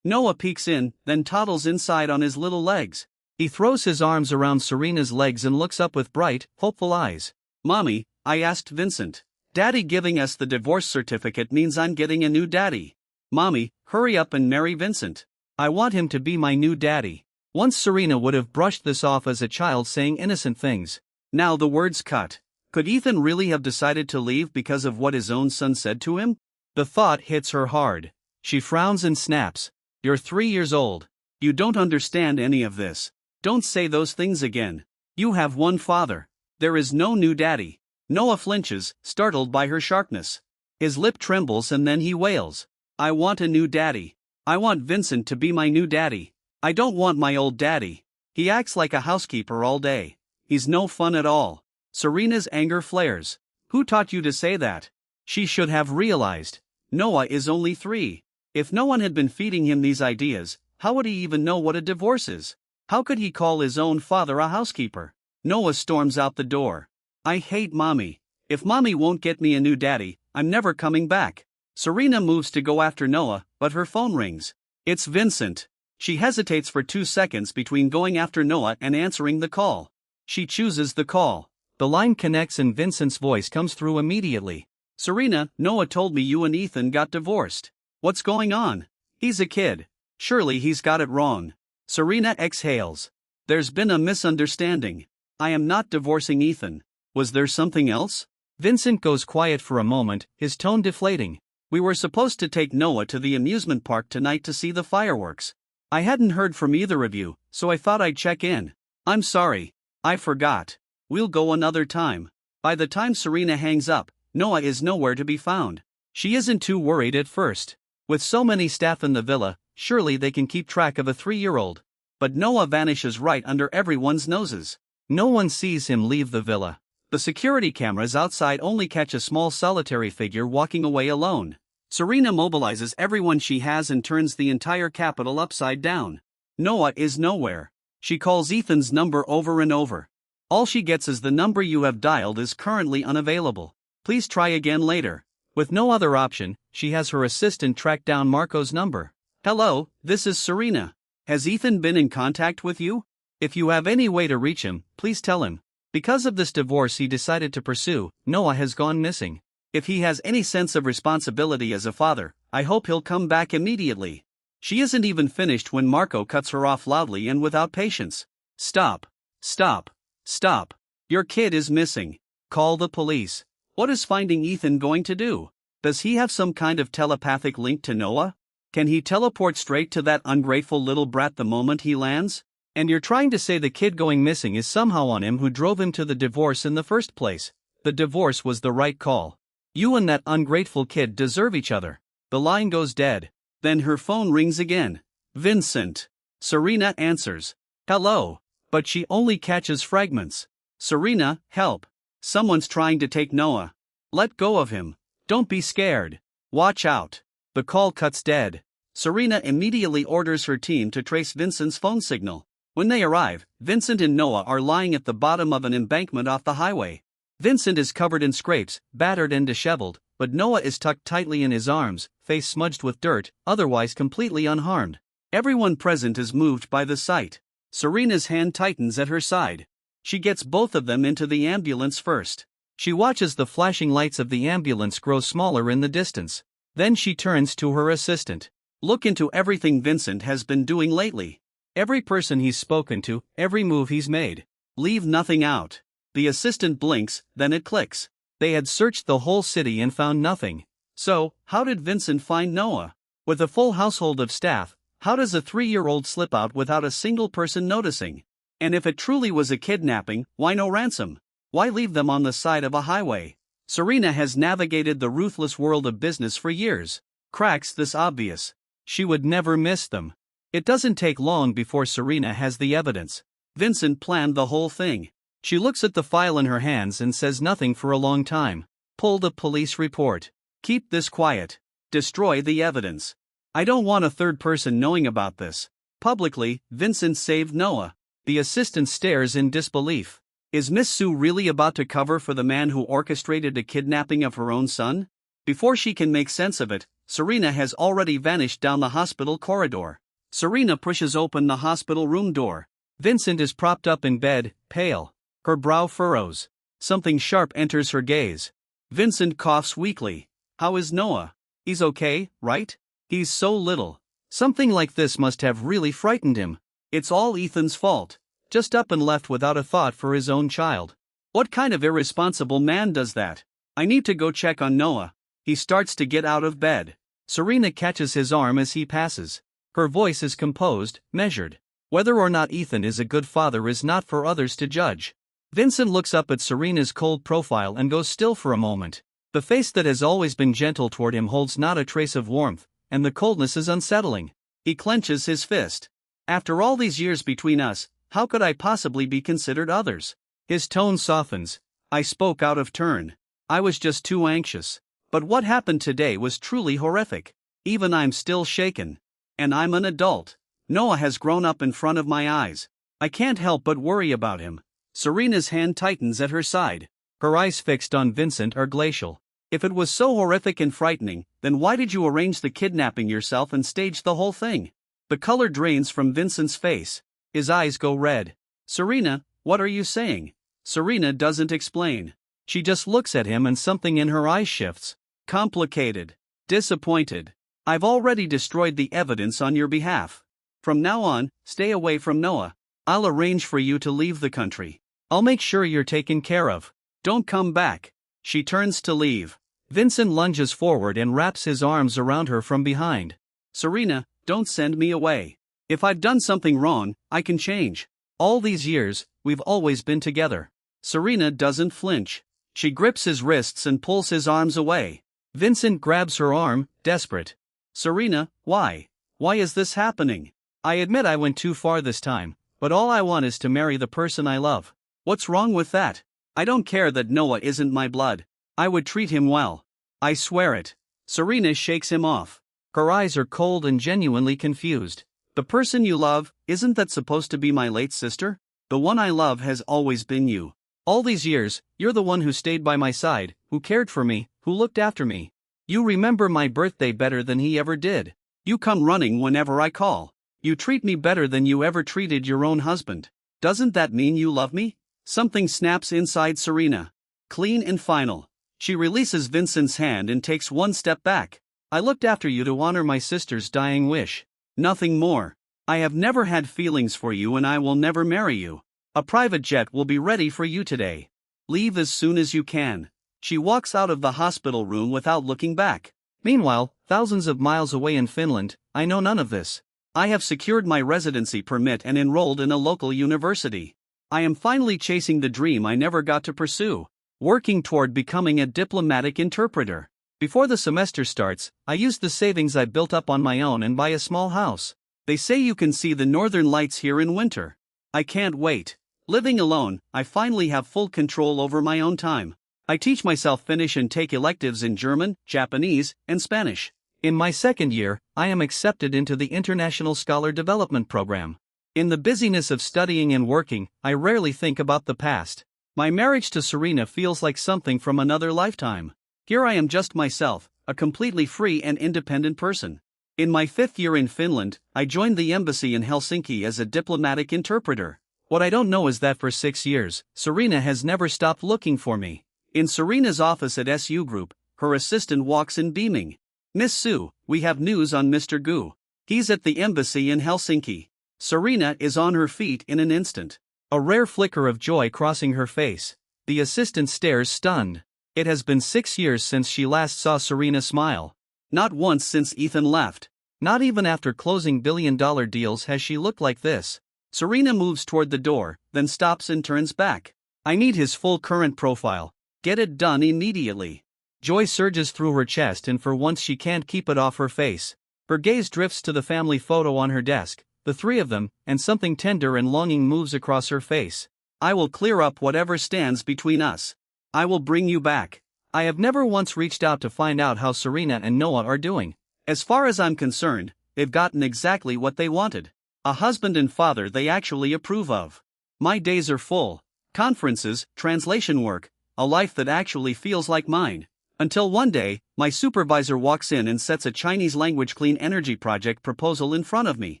B: Noah peeks in, then toddles inside on his little legs.
A: He throws his arms around Serena's legs and looks up with bright, hopeful eyes.
B: Mommy, I asked Vincent. Daddy giving us the divorce certificate means I'm getting a new daddy. Mommy, hurry up and marry Vincent.
A: I want him to be my new daddy. Once Serena would have brushed this off as a child saying innocent things.
B: Now the words cut. Could Ethan really have decided to leave because of what his own son said to him?
A: The thought hits her hard. She frowns and snaps. You're 3 years old.
B: You don't understand any of this. Don't say those things again. You have one father. There is no new daddy. Noah flinches, startled by her sharpness. His lip trembles and then he wails. I want a new daddy. I want Vincent to be my new daddy. I don't want my old daddy. He acts like a housekeeper all day. He's no fun at all. Serena's anger flares. Who taught you to say that?
A: She should have realized.
B: Noah is only 3. If no one had been feeding him these ideas, how would he even know what a divorce is? How could he call his own father a housekeeper? Noah storms out the door. I hate Mommy. If Mommy won't get me a new daddy, I'm never coming back. Serena moves to go after Noah, but her phone rings. It's Vincent. She hesitates for 2 seconds between going after Noah and answering the call. She chooses the call.
A: The line connects and Vincent's voice comes through immediately.
B: Serena, Noah told me you and Ethan got divorced. What's going on? He's a kid. Surely he's got it wrong. Serena exhales. There's been a misunderstanding. I am not divorcing Ethan. Was there something else?
A: Vincent goes quiet for a moment, his tone deflating.
B: We were supposed to take Noah to the amusement park tonight to see the fireworks. I hadn't heard from either of you, so I thought I'd check in. I'm sorry. I forgot. We'll go another time. By the time Serena hangs up, Noah is nowhere to be found.
A: She isn't too worried at first. With so many staff in the villa, surely they can keep track of a 3-year-old.
B: But Noah vanishes right under everyone's noses.
A: No one sees him leave the villa.
B: The security cameras outside only catch a small solitary figure walking away alone. Serena mobilizes everyone she has and turns the entire capital upside down. Noah is nowhere. She calls Ethan's number over and over. All she gets is the number you have dialed is currently unavailable. Please try again later.
A: With no other option, she has her assistant track down Marco's number.
B: Hello, this is Serena. Has Ethan been in contact with you?
A: If you have any way to reach him, please tell him. Because of this divorce he decided to pursue, Noah has gone missing.
B: If he has any sense of responsibility as a father, I hope he'll come back immediately. She isn't even finished when Marco cuts her off loudly and without patience. Stop. Stop. Stop. Your kid is missing. Call the police. What is finding Ethan going to do? Does he have some kind of telepathic link to Noah? Can he teleport straight to that ungrateful little brat the moment he lands?
A: And you're trying to say the kid going missing is somehow on him who drove him to the divorce in the first place. The divorce was the right call. You and that ungrateful kid deserve each other.
B: The line goes dead. Then her phone rings again. Vincent. Serena answers. Hello. But she only catches fragments. Serena, help. Someone's trying to take Noah. Let go of him. Don't be scared. Watch out. The call cuts dead. Serena immediately orders her team to trace Vincent's phone signal. When they arrive, Vincent and Noah are lying at the bottom of an embankment off the highway. Vincent is covered in scrapes, battered and disheveled, but Noah is tucked tightly in his arms, face smudged with dirt, otherwise completely unharmed. Everyone present is moved by the sight. Serena's hand tightens at her side. She gets both of them into the ambulance first.
A: She watches the flashing lights of the ambulance grow smaller in the distance. Then she turns to her assistant.
B: Look into everything Vincent has been doing lately.
A: Every person he's spoken to, every move he's made.
B: Leave nothing out. The assistant blinks, then it clicks.
A: They had searched the whole city and found nothing.
B: So, how did Vincent find Noah?
A: With a full household of staff, how does a 3-year-old slip out without a single person noticing?
B: And if it truly was a kidnapping, why no ransom? Why leave them on the side of a highway? Serena has navigated the ruthless world of business for years. Cracks this obvious.
A: She would never miss them. It doesn't take long before Serena has the evidence.
B: Vincent planned the whole thing.
A: She looks at the file in her hands and says nothing for a long time. Pull the police report.
B: Keep this quiet. Destroy the evidence. I don't want a third person knowing about this. Publicly, Vincent saved Noah.
A: The assistant stares in disbelief.
B: Is Miss Sue really about to cover for the man who orchestrated a kidnapping of her own son? Before she can make sense of it, Serena has already vanished down the hospital corridor. Serena pushes open the hospital room door.
A: Vincent is propped up in bed, pale. Her brow furrows. Something sharp enters her gaze.
B: Vincent coughs weakly. How is Noah? He's okay, right? He's so little.
A: Something like this must have really frightened him.
B: It's all Ethan's fault.
A: Just up and left without a thought for his own child.
B: What kind of irresponsible man does that? I need to go check on Noah. He starts to get out of bed.
A: Serena catches his arm as he passes. Her voice is composed, measured. Whether or not Ethan is a good father is not for others to judge. Vincent looks up at Serena's cold profile and goes still for a moment. The face that has always been gentle toward him holds not a trace of warmth, and the coldness is unsettling.
B: He clenches his fist. After all these years between us, how could I possibly be considered others?
A: His tone softens.
B: I spoke out of turn. I was just too anxious. But what happened today was truly horrific. Even I'm still shaken. And I'm an adult. Noah has grown up in front of my eyes. I can't help but worry about him. Serena's hand tightens at her side.
A: Her eyes fixed on Vincent are glacial.
B: If it was so horrific and frightening, then why did you arrange the kidnapping yourself and stage the whole thing? The color drains from Vincent's face.
A: His eyes go red.
B: Serena, what are you saying? Serena doesn't explain.
A: She just looks at him and something in her eyes shifts.
B: Complicated. Disappointed. I've already destroyed the evidence on your behalf. From now on, stay away from Noah. I'll arrange for you to leave the country.
A: I'll make sure you're taken care of.
B: Don't come back. She turns to leave.
A: Vincent lunges forward and wraps his arms around her from behind.
B: Serena, don't send me away. If I've done something wrong, I can change.
A: All these years, we've always been together.
B: Serena doesn't flinch. She grips his wrists and pulls his arms away.
A: Vincent grabs her arm, desperate.
B: Serena, why? Why is this happening?
A: I admit I went too far this time, but all I want is to marry the person I love.
B: What's wrong with that? I don't care that Noah isn't my blood. I would treat him well. I swear it. Serena shakes him off.
A: Her eyes are cold and genuinely confused.
B: The person you love, isn't that supposed to be my late sister? The one I love has always been you.
A: All these years, you're the one who stayed by my side, who cared for me, who looked after me. You remember my birthday better than he ever did.
B: You come running whenever I call. You treat me better than you ever treated your own husband. Doesn't that mean you love me? Something snaps inside Serena. Clean and final. She releases Vincent's hand and takes one step back.
A: I looked after you to honor my sister's dying wish.
B: Nothing more. I have never had feelings for you and I will never marry you. A private jet will be ready for you today. Leave as soon as you can. She walks out of the hospital room without looking back.
A: Meanwhile, thousands of miles away in Finland, I know none of this.
B: I have secured my residency permit and enrolled in a local university. I am finally chasing the dream I never got to pursue, working toward becoming a diplomatic interpreter.
A: Before the semester starts, I use the savings I built up on my own and buy a small house.
B: They say you can see the northern lights here in winter. I can't wait. Living alone, I finally have full control over my own time. I teach myself Finnish and take electives in German, Japanese, and Spanish.
A: In my second year, I am accepted into the International Scholar Development Program. In the busyness of studying and working, I rarely think about the past.
B: My marriage to Serena feels like something from another lifetime. Here I am just myself, a completely free and independent person. In my 5th year in Finland, I joined the embassy in Helsinki as a diplomatic interpreter.
A: What I don't know is that for 6 years, Serena has never stopped looking for me.
B: In Serena's office at SU Group, her assistant walks in beaming. Miss Sue, we have news on Mr. Gu. He's at the embassy in Helsinki. Serena is on her feet in an instant.
A: A rare flicker of joy crossing her face. The assistant stares stunned. It has been 6 years since she last saw Serena smile.
B: Not once since Ethan left.
A: Not even after closing billion-dollar deals has she looked like this.
B: Serena moves toward the door, then stops and turns back. I need his full current profile. Get it done immediately.
A: Joy surges through her chest and for once she can't keep it off her face. Her gaze drifts to the family photo on her desk, the three of them, and something tender and longing moves across her face.
B: I will clear up whatever stands between us. I will bring you back.
A: I have never once reached out to find out how Serena and Noah are doing.
B: As far as I'm concerned, they've gotten exactly what they wanted. A husband and father they actually approve of. My days are full. conferences, translation work, a life that actually feels like mine. Until one day, my supervisor walks in and sets a Chinese language clean energy project proposal in front of me.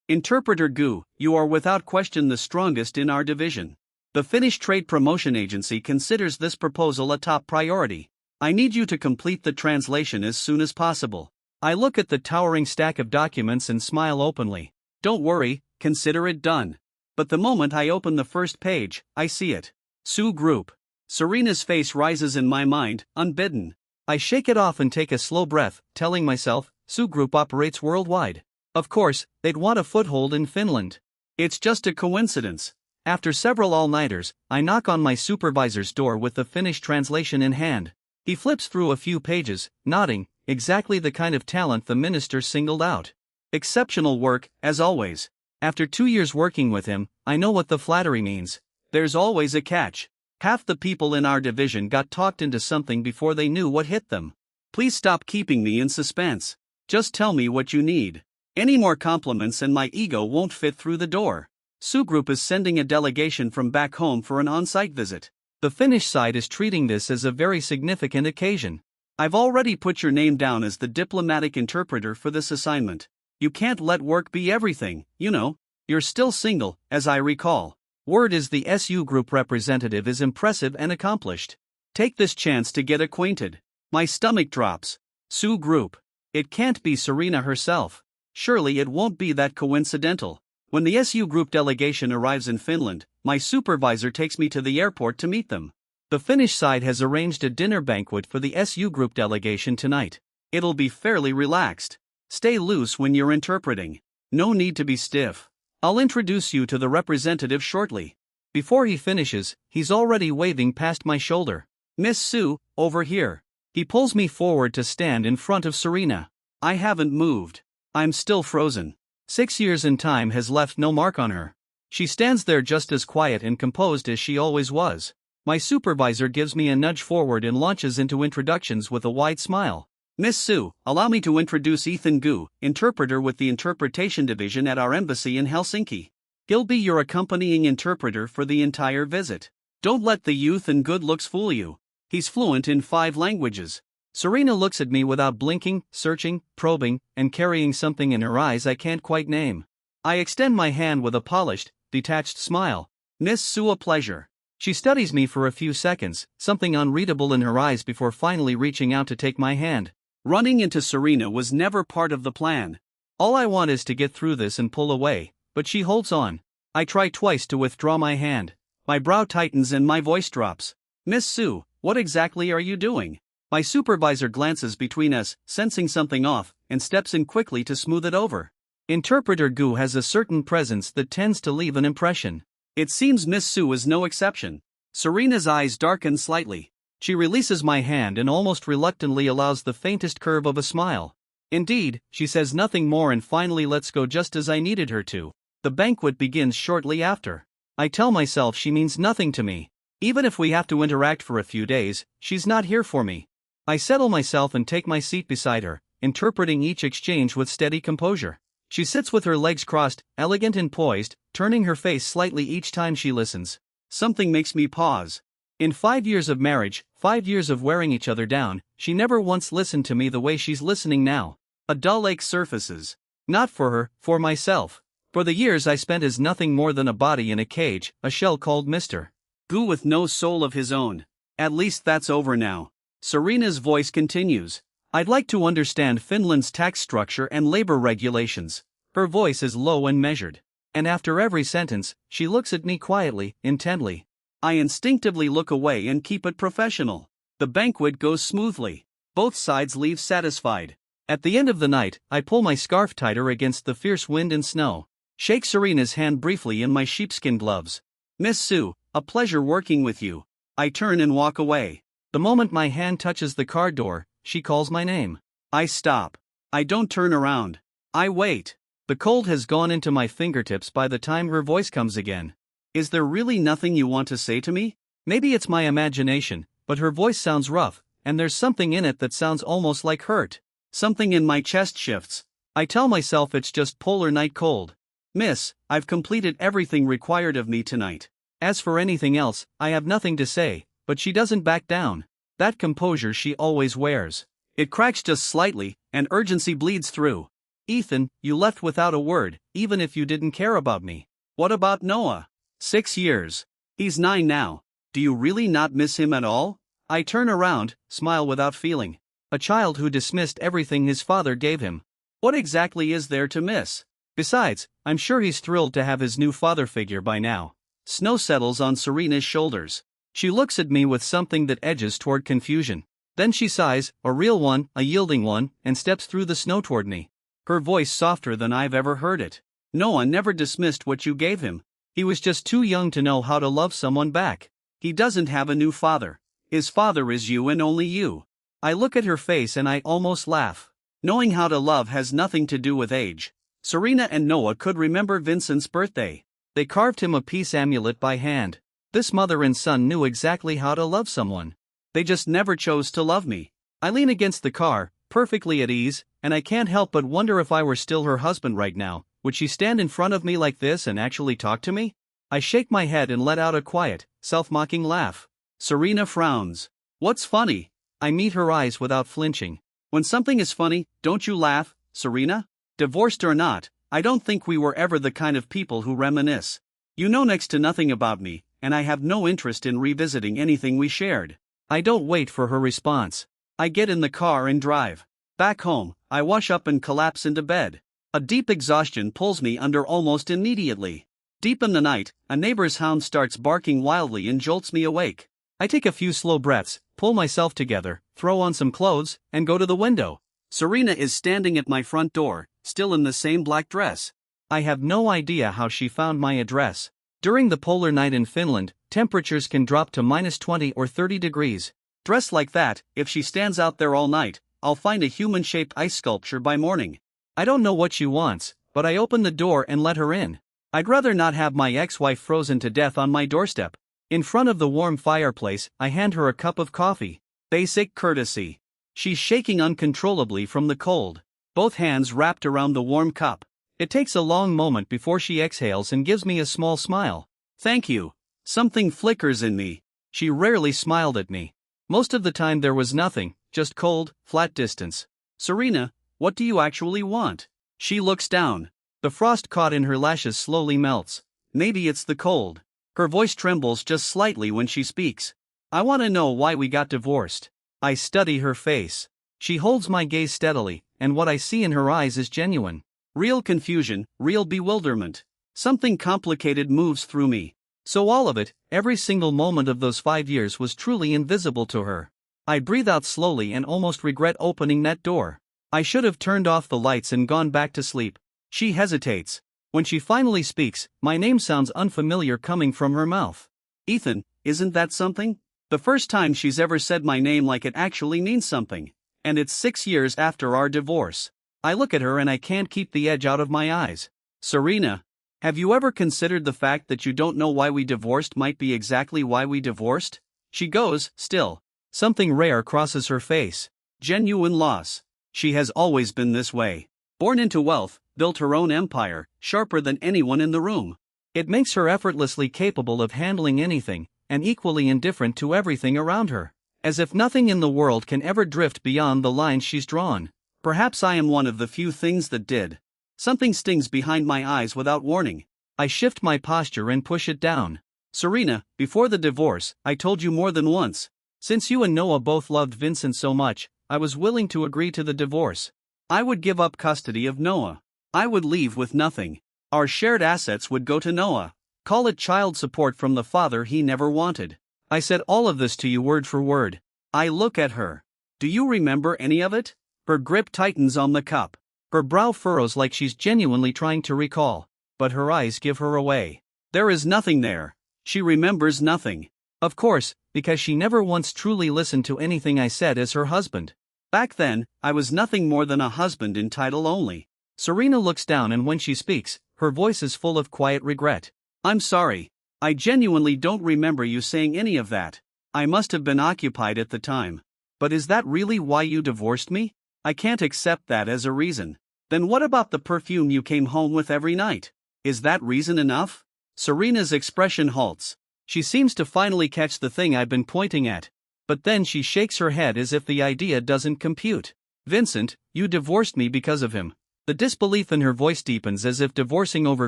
B: Interpreter Gu, you are without question the strongest in our division. The Finnish Trade Promotion Agency considers this proposal a top priority. I need you to complete the translation as soon as possible. I look at the towering stack of documents and smile openly. Don't worry, consider it done. But the moment I open the first page, I see it. Sue Group. Serena's face rises in my mind, unbidden. I shake it off and take a slow breath, telling myself, Sue Group operates worldwide. Of course, they'd want a foothold in Finland. It's just a coincidence. After several all-nighters, I knock on my supervisor's door with the Finnish translation in hand. He flips through a few pages, nodding, exactly the kind of talent the minister singled out. Exceptional work, as always. After 2 years working with him, I know what the flattery means. There's always a catch. Half the people in our division got talked into something before they knew what hit them. Please stop keeping me in suspense. Just tell me what you need. Any more compliments and my ego won't fit through the door. Sue Group is sending a delegation from back home for an on-site visit. The Finnish side is treating this as a very significant occasion. I've already put your name down as the diplomatic interpreter for this assignment. You can't let work be everything, you know. You're still single, as I recall. Word is the SU Group representative is impressive and accomplished. Take this chance to get acquainted. My stomach drops. Sue Group. It can't be Serena herself. Surely it won't be that coincidental. When the SU Group delegation arrives in Finland, my supervisor takes me to the airport to meet them. The Finnish side has arranged a dinner banquet for the SU Group delegation tonight. It'll be fairly relaxed. Stay loose when you're interpreting. No need to be stiff. I'll introduce you to the representative shortly. Before he finishes, he's already waving past my shoulder. Miss Sue, over here. He pulls me forward to stand in front of Serena. I haven't moved. I'm still frozen. 6 years in time has left no mark on her. She stands there just as quiet and composed as she always was. My supervisor gives me a nudge forward and launches into introductions with a wide smile. Miss Sue, allow me to introduce Ethan Gu, interpreter with the Interpretation Division at our embassy in Helsinki. He'll be your accompanying interpreter for the entire visit. Don't let the youth and good looks fool you. He's fluent in 5 languages. Serena looks at me without blinking, searching, probing, and carrying something in her eyes I can't quite name. I extend my hand with a polished, detached smile. Miss Sue, a pleasure. She studies me for a few seconds, something unreadable in her eyes before finally reaching out to take my hand. Running into Serena was never part of the plan. All I want is to get through this and pull away, but she holds on. I try twice to withdraw my hand. My brow tightens and my voice drops. Miss Sue, what exactly are you doing? My supervisor glances between us, sensing something off, and steps in quickly to smooth it over. Interpreter Gu has a certain presence that tends to leave an impression. It seems Miss Sue is no exception. Serena's eyes darken slightly. She releases my hand and almost reluctantly allows the faintest curve of a smile. Indeed, she says nothing more and finally lets go just as I needed her to. The banquet begins shortly after. I tell myself she means nothing to me. Even if we have to interact for a few days, she's not here for me. I settle myself and take my seat beside her, interpreting each exchange with steady composure. She sits with her legs crossed, elegant and poised, turning her face slightly each time she listens. Something makes me pause. In 5 years of marriage, 5 years of wearing each other down, she never once listened to me the way she's listening now. A dull ache surfaces. Not for her, for myself. For the years I spent as nothing more than a body in a cage, a shell called Mr. Gu with no soul of his own. At least that's over now. Serena's voice continues. I'd like to understand Finland's tax structure and labor regulations. Her voice is low and measured. And after every sentence, she looks at me quietly, intently. I instinctively look away and keep it professional. The banquet goes smoothly. Both sides leave satisfied. At the end of the night, I pull my scarf tighter against the fierce wind and snow. Shake Serena's hand briefly in my sheepskin gloves. Miss Sue, a pleasure working with you. I turn and walk away. The moment my hand touches the car door, she calls my name. I stop. I don't turn around. I wait. The cold has gone into my fingertips by the time her voice comes again. Is there really nothing you want to say to me? Maybe it's my imagination, but her voice sounds rough, and there's something in it that sounds almost like hurt. Something in my chest shifts. I tell myself it's just polar night cold. Miss, I've completed everything required of me tonight.
A: As for anything else, I have nothing to say, but she doesn't back down. That composure she always wears.
B: It cracks just slightly, and urgency bleeds through.
A: Ethan, you left without a word, even if you didn't care about me.
B: What about Noah? 6 years. He's 9 now. Do you really not miss him at all?
A: I turn around, smile without feeling. A child who dismissed everything his father gave him.
B: What exactly is there to miss?
A: Besides, I'm sure he's thrilled to have his new father figure by now.
B: Snow settles on Serena's shoulders.
A: She looks at me with something that edges toward confusion. Then she sighs, a real one, a yielding one, and steps through the snow toward me.
B: Her voice softer than I've ever heard it. Noah never dismissed what you gave him.
A: He was just too young to know how to love someone back.
B: He doesn't have a new father. His father is you and only you.
A: I look at her face and I almost laugh.
B: Knowing how to love has nothing to do with age. Serena and Noah could remember Vincent's birthday.
A: They carved him a peace amulet by hand. This mother and son knew exactly how to love someone.
B: They just never chose to love me.
A: I lean against the car, perfectly at ease, and I can't help but wonder if I were still her husband right now, would she stand in front of me like this and actually talk to me? I shake my head and let out a quiet, self-mocking laugh.
B: Serena frowns. What's funny?
A: I meet her eyes without flinching.
B: When something is funny, don't you laugh, Serena? Divorced or not, I don't think we were ever the kind of people who reminisce. You know next to nothing about me, and I have no interest in revisiting anything we shared.
A: I don't wait for her response.
B: I get in the car and drive. Back home, I wash up and collapse into bed. A deep exhaustion pulls me under almost immediately. Deep in the night, a neighbor's hound starts barking wildly and jolts me awake.
A: I take a few slow breaths, pull myself together, throw on some clothes, and go to the window.
B: Serena is standing at my front door, still in the same black dress.
A: I have no idea how she found my address. During the polar night in Finland, temperatures can drop to -20 or 30 degrees.
B: Dressed like that, if she stands out there all night, I'll find a human-shaped ice sculpture by morning.
A: I don't know what she wants, but I open the door and let her in. I'd rather not have my ex-wife frozen to death on my doorstep. In front of the warm fireplace, I hand her a cup of coffee.
B: Basic courtesy. She's shaking uncontrollably from the cold, both hands wrapped around the warm cup.
A: It takes a long moment before she exhales and gives me a small smile.
B: Thank you. Something flickers in me.
A: She rarely smiled at me. Most of the time there was nothing, just cold, flat distance.
B: Serena, what do you actually want? She looks down.
A: The frost caught in her lashes slowly melts.
B: Maybe it's the cold. Her voice trembles just slightly when she speaks.
A: I want to know why we got divorced. I study her face. She holds my gaze steadily, and what I see in her eyes is genuine.
B: Real confusion, real bewilderment. Something complicated moves through me.
A: So all of it, every single moment of those 5 years was truly invisible to her. I breathe out slowly and almost regret opening that door. I should have turned off the lights and gone back to sleep. She hesitates. When she finally speaks, my name sounds unfamiliar coming from her mouth.
B: Ethan, isn't that something? The first time she's ever said my name like it actually means something. And it's 6 years after our divorce. I look at her and I can't keep the edge out of my eyes. Serena, have you ever considered the fact that you don't know why we divorced might be exactly why we divorced? She goes, still.
A: Something rare crosses her face.
B: Genuine loss. She has always been this way. Born into wealth, built her own empire, sharper than anyone in the room.
A: It makes her effortlessly capable of handling anything, and equally indifferent to everything around her. As if nothing in the world can ever drift beyond the lines she's drawn.
B: Perhaps I am one of the few things that did. Something stings behind my eyes without warning.
A: I shift my posture and push it down.
B: Serena, before the divorce, I told you more than once.
A: Since you and Noah both loved Vincent so much, I was willing to agree to the divorce.
B: I would give up custody of Noah. I would leave with nothing. Our shared assets would go to Noah. Call it child support from the father he never wanted.
A: I said all of this to you word for word.
B: I look at her. Do you remember any of it? Her grip tightens on the cup.
A: Her brow furrows like she's genuinely trying to recall, but her eyes give her away.
B: There is nothing there. She remembers nothing.
A: Of course, because she never once truly listened to anything I said as her husband.
B: Back then, I was nothing more than a husband in title only.
A: Serena looks down and when she speaks, her voice is full of quiet regret.
B: I'm sorry. I genuinely don't remember you saying any of that. I must have been occupied at the time. But is that really why you divorced me? I can't accept that as a reason. Then what about the perfume you came home with every night? Is that reason enough? Serena's expression halts. She seems to finally catch the thing I've been pointing at. But then she shakes her head as if the idea doesn't compute. Vincent, you divorced me because of him. The disbelief in her voice deepens as if divorcing over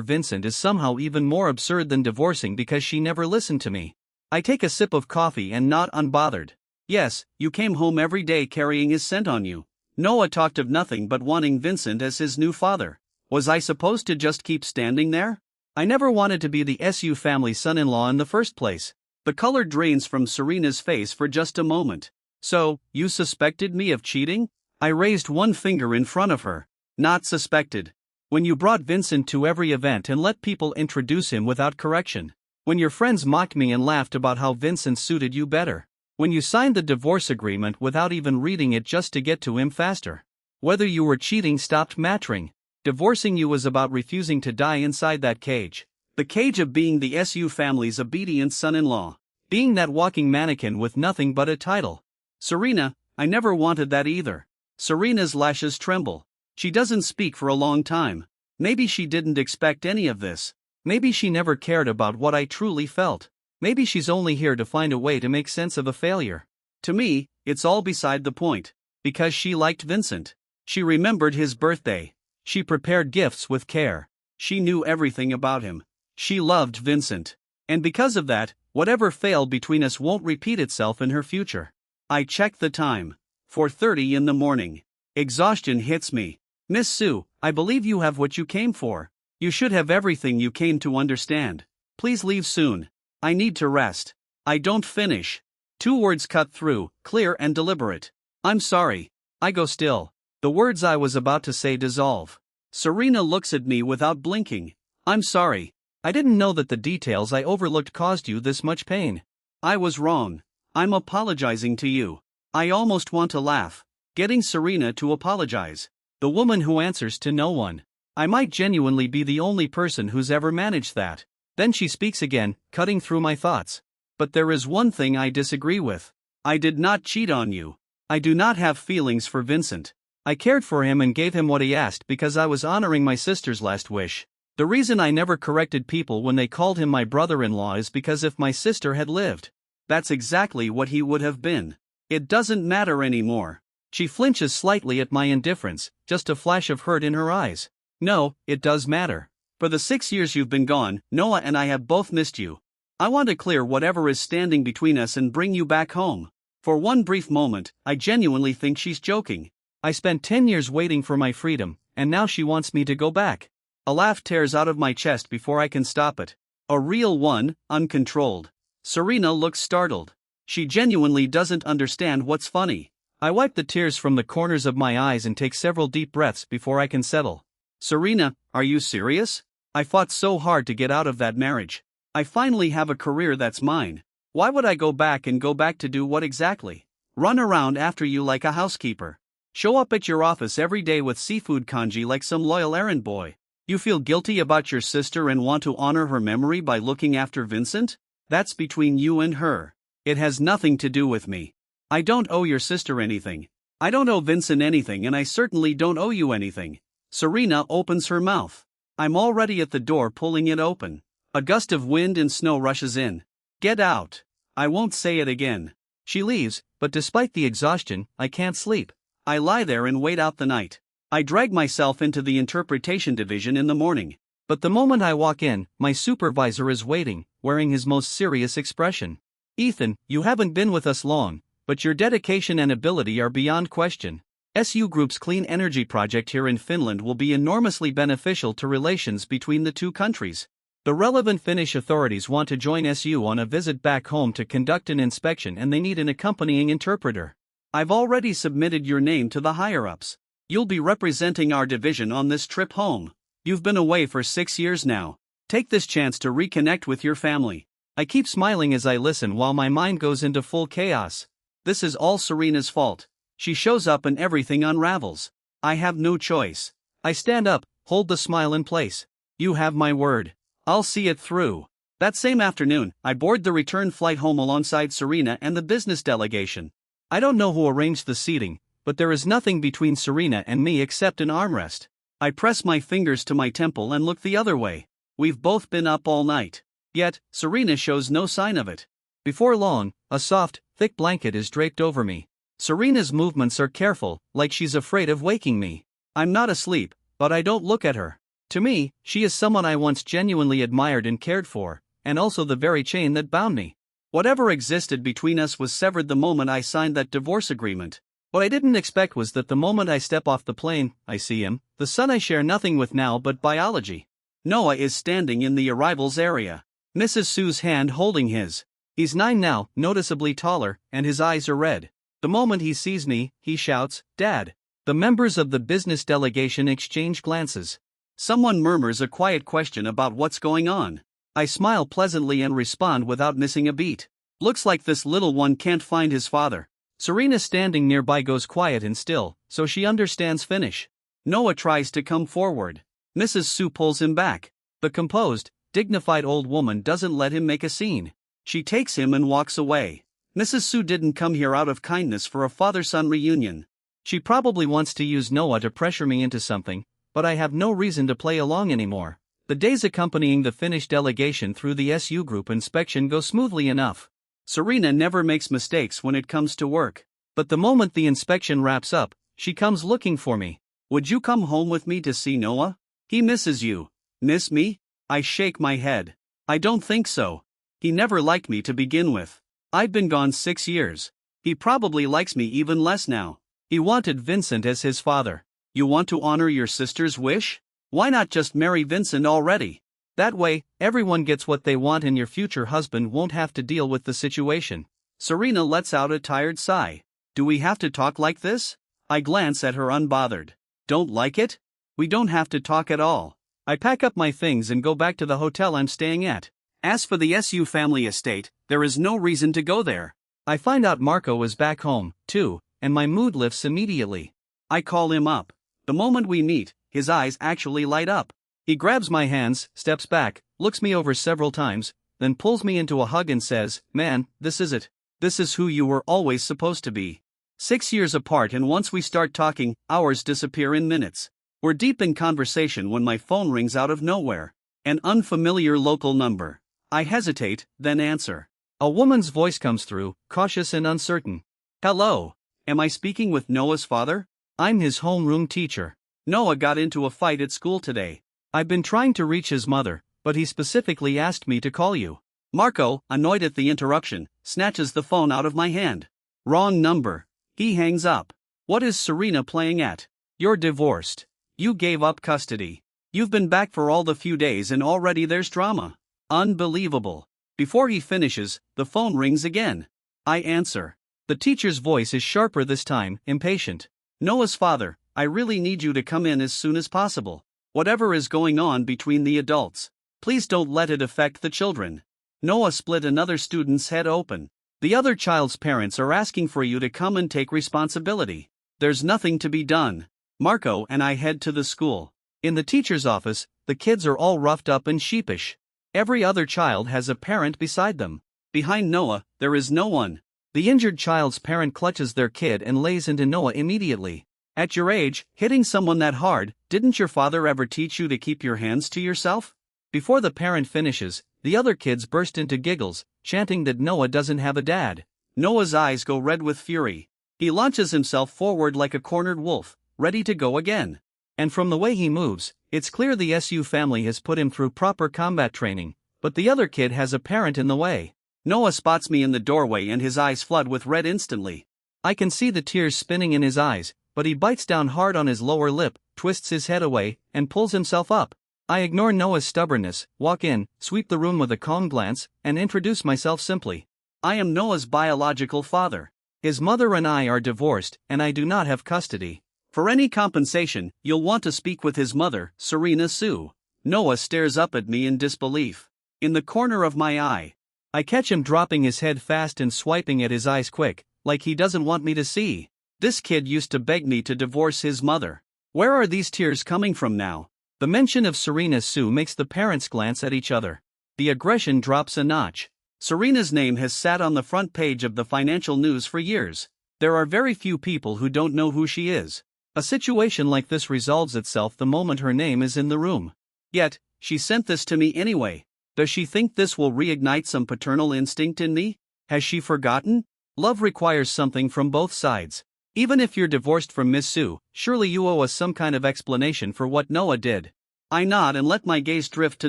B: Vincent is somehow even more absurd than divorcing because she never listened to me. I take a sip of coffee and nod unbothered. Yes, you came home every day carrying his scent on you. Noah talked of nothing but wanting Vincent as his new father. Was I supposed to just keep standing there? I never wanted to be the SU family's son-in-law in the first place. The color drains from Serena's face for just a moment. So, you suspected me of cheating? I raised one finger in front of her. Not suspected. When you brought Vincent to every event and let people introduce him without correction. When your friends mocked me and laughed about how Vincent suited you better. When you signed the divorce agreement without even reading it just to get to him faster. Whether you were cheating stopped mattering. Divorcing you was about refusing to die inside that cage. The cage of being the SU family's obedient son-in-law. Being that walking mannequin with nothing but a title. Serena, I never wanted that either. Serena's lashes tremble. She doesn't speak for a long time. Maybe she didn't expect any of this. Maybe she never cared about what I truly felt. Maybe she's only here to find a way to make sense of a failure. To me, it's all beside the point. Because she liked Vincent. She remembered his birthday. She prepared gifts with care. She knew everything about him. She loved Vincent. And because of that, whatever failed between us won't repeat itself in her future. I checked the time. 4:30 in the morning. Exhaustion hits me. Miss Sue, I believe you have what you came for. You should have everything you came to understand. Please leave soon. I need to rest. I don't finish. 2 words cut through, clear and deliberate. I'm sorry. I go still. The words I was about to say dissolve. Serena looks at me without blinking. I'm sorry. I didn't know that the details I overlooked caused you this much pain. I was wrong. I'm apologizing to you. I almost want to laugh. Getting Serena to apologize. The woman who answers to no one. I might genuinely be the only person who's ever managed that. Then she speaks again, cutting through my thoughts. But there is one thing I disagree with. I did not cheat on you. I do not have feelings for Vincent. I cared for him and gave him what he asked because I was honoring my sister's last wish. The reason I never corrected people when they called him my brother-in-law is because if my sister had lived, that's exactly what he would have been. It doesn't matter anymore. She flinches slightly at my indifference, just a flash of hurt in her eyes. No, it does matter. For the 6 years you've been gone, Noah and I have both missed you. I want to clear whatever is standing between us and bring you back home. For one brief moment, I genuinely think she's joking. I spent 10 years waiting for my freedom, and now she wants me to go back. A laugh tears out of my chest before I can stop it. A real one, uncontrolled. Serena looks startled. She genuinely doesn't understand what's funny. I wipe the tears from the corners of my eyes and take several deep breaths before I can settle. Serena, are you serious? I fought so hard to get out of that marriage. I finally have a career that's mine. Why would I go back to do what exactly? Run around after you like a housekeeper. Show up at your office every day with seafood congee like some loyal errand boy. You feel guilty about your sister and want to honor her memory by looking after Vincent? That's between you and her. It has nothing to do with me. I don't owe your sister anything. I don't owe Vincent anything, and I certainly don't owe you anything. Serena opens her mouth. I'm already at the door pulling it open. A gust of wind and snow rushes in. Get out. I won't say it again. She leaves, but despite the exhaustion, I can't sleep. I lie there and wait out the night. I drag myself into the interpretation division in the morning. But the moment I walk in, my supervisor is waiting, wearing his most serious expression. Ethan, you haven't been with us long, but your dedication and ability are beyond question. SU Group's clean energy project here in Finland will be enormously beneficial to relations between the two countries. The relevant Finnish authorities want to join SU on a visit back home to conduct an inspection, and they need an accompanying interpreter. I've already submitted your name to the higher-ups. You'll be representing our division on this trip home. You've been away for 6 years now. Take this chance to reconnect with your family. I keep smiling as I listen while my mind goes into full chaos. This is all Serena's fault. She shows up and everything unravels. I have no choice. I stand up, hold the smile in place. You have my word. I'll see it through. That same afternoon, I board the return flight home alongside Serena and the business delegation. I don't know who arranged the seating, but there is nothing between Serena and me except an armrest. I press my fingers to my temple and look the other way. We've both been up all night. Yet, Serena shows no sign of it.
A: Before long, a soft, thick blanket is draped over me. Serena's movements are careful, like she's afraid of waking me.
B: I'm not asleep, but I don't look at her.
A: To me, she is someone I once genuinely admired and cared for, and also the very chain that bound me.
B: Whatever existed between us was severed the moment I signed that divorce agreement.
A: What I didn't expect was that the moment I step off the plane, I see him, the son I share nothing with now but biology.
B: Noah is standing in the arrivals area,
A: Mrs. Sue's hand holding his. He's 9 now, noticeably taller, and his eyes are red. The moment he sees me, he shouts, "Dad." The members of the business delegation exchange glances.
B: Someone murmurs a quiet question about what's going on.
A: I smile pleasantly and respond without missing a beat.
B: Looks like this little one can't find his father.
A: Serena standing nearby goes quiet and still, so she understands Finnish.
B: Noah tries to come forward. Mrs. Sue pulls him back.
A: The composed, dignified old woman doesn't let him make a scene.
B: She takes him and walks away. Mrs. Sue didn't come here out of kindness for a father-son reunion.
A: She probably wants to use Noah to pressure me into something, but I have no reason to play along anymore. The days accompanying the Finnish delegation through the SU group inspection go smoothly enough.
B: Serena never makes mistakes when it comes to work.
A: But the moment the inspection wraps up, she comes looking for me.
B: "Would you come home with me to see Noah? He misses you."
A: "Miss me?"
B: I shake my head. "I don't think so. He never liked me to begin with. I've been gone 6 years. He probably likes me even less now."
A: He wanted Vincent as his father.
B: "You want to honor your sister's wish? Why not just marry Vincent already?
A: That way, everyone gets what they want and your future husband won't have to deal with the situation."
B: Serena lets out a tired sigh. "Do we have to talk like this?" I glance at her unbothered. "Don't like it? We don't have to talk at all."
A: I pack up my things and go back to the hotel I'm staying at.
B: As for the SU family estate, there is no reason to go there.
A: I find out Marco is back home, too, and my mood lifts immediately.
B: I call him up. The moment we meet, his eyes actually light up.
A: He grabs my hands, steps back, looks me over several times, then pulls me into a hug and says, "Man, this is it. This is who you were always supposed to be."
B: 6 years apart, and once we start talking, hours disappear in minutes. We're deep in conversation when my phone rings out of nowhere. An unfamiliar local number. I hesitate, then answer.
A: A woman's voice comes through, cautious and uncertain.
B: "Hello. Am I speaking with Noah's father?"
A: "I'm his homeroom teacher.
B: Noah got into a fight at school today.
A: I've been trying to reach his mother, but he specifically asked me to call you."
B: Marco, annoyed at the interruption, snatches the phone out of my hand. Wrong number. He hangs up. What is Serena playing at?
A: "You're divorced.
B: You gave up custody. You've been back for all the few days and already there's drama. Unbelievable." Before he finishes, the phone rings again. I answer.
A: The teacher's voice is sharper this time, impatient.
B: "Noah's father, I really need you to come in as soon as possible. Whatever is going on between the adults, please don't let it affect the children." Noah split another student's head open. "The other child's parents are asking for you to come and take responsibility. There's nothing to be done." Marco and I head to the school.
A: In the teacher's office, the kids are all roughed up and sheepish. Every other child has a parent beside them.
B: Behind Noah, there is no one.
A: The injured child's parent clutches their kid and lays into Noah immediately.
B: "At your age, hitting someone that hard, didn't your father ever teach you to keep your hands to yourself?"
A: Before the parent finishes, the other kids burst into giggles, chanting that Noah doesn't have a dad.
B: Noah's eyes go red with fury. He launches himself forward like a cornered wolf, ready to go again.
A: And from the way he moves, it's clear the SU family has put him through proper combat training, but the other kid has a parent in the way.
B: Noah spots me in the doorway and his eyes flood with red instantly.
A: I can see the tears spinning in his eyes, but he bites down hard on his lower lip, twists his head away, and pulls himself up. I ignore Noah's stubbornness, walk in, sweep the room with a calm glance, and introduce myself simply.
B: I am Noah's biological father.
A: His mother and I are divorced, and I do not have custody.
B: For any compensation, you'll want to speak with his mother, Serena Sue. Noah stares up at me in disbelief. In the corner of my eye,
A: I catch him dropping his head fast and swiping at his eyes quick, like he doesn't want me to see.
B: This kid used to beg me to divorce his mother. Where are these tears coming from now?
A: The mention of Serena Sue makes the parents glance at each other. The aggression drops a notch.
B: Serena's name has sat on the front page of the financial news for years. There are very few people who don't know who she is.
A: A situation like this resolves itself the moment her name is in the room.
B: Yet, she sent this to me anyway. Does she think this will reignite some paternal instinct in me? Has she forgotten? Love requires something from both sides. Even if you're divorced from Miss Sue, surely you owe us some kind of explanation for what Noah did. I nod and let my gaze drift to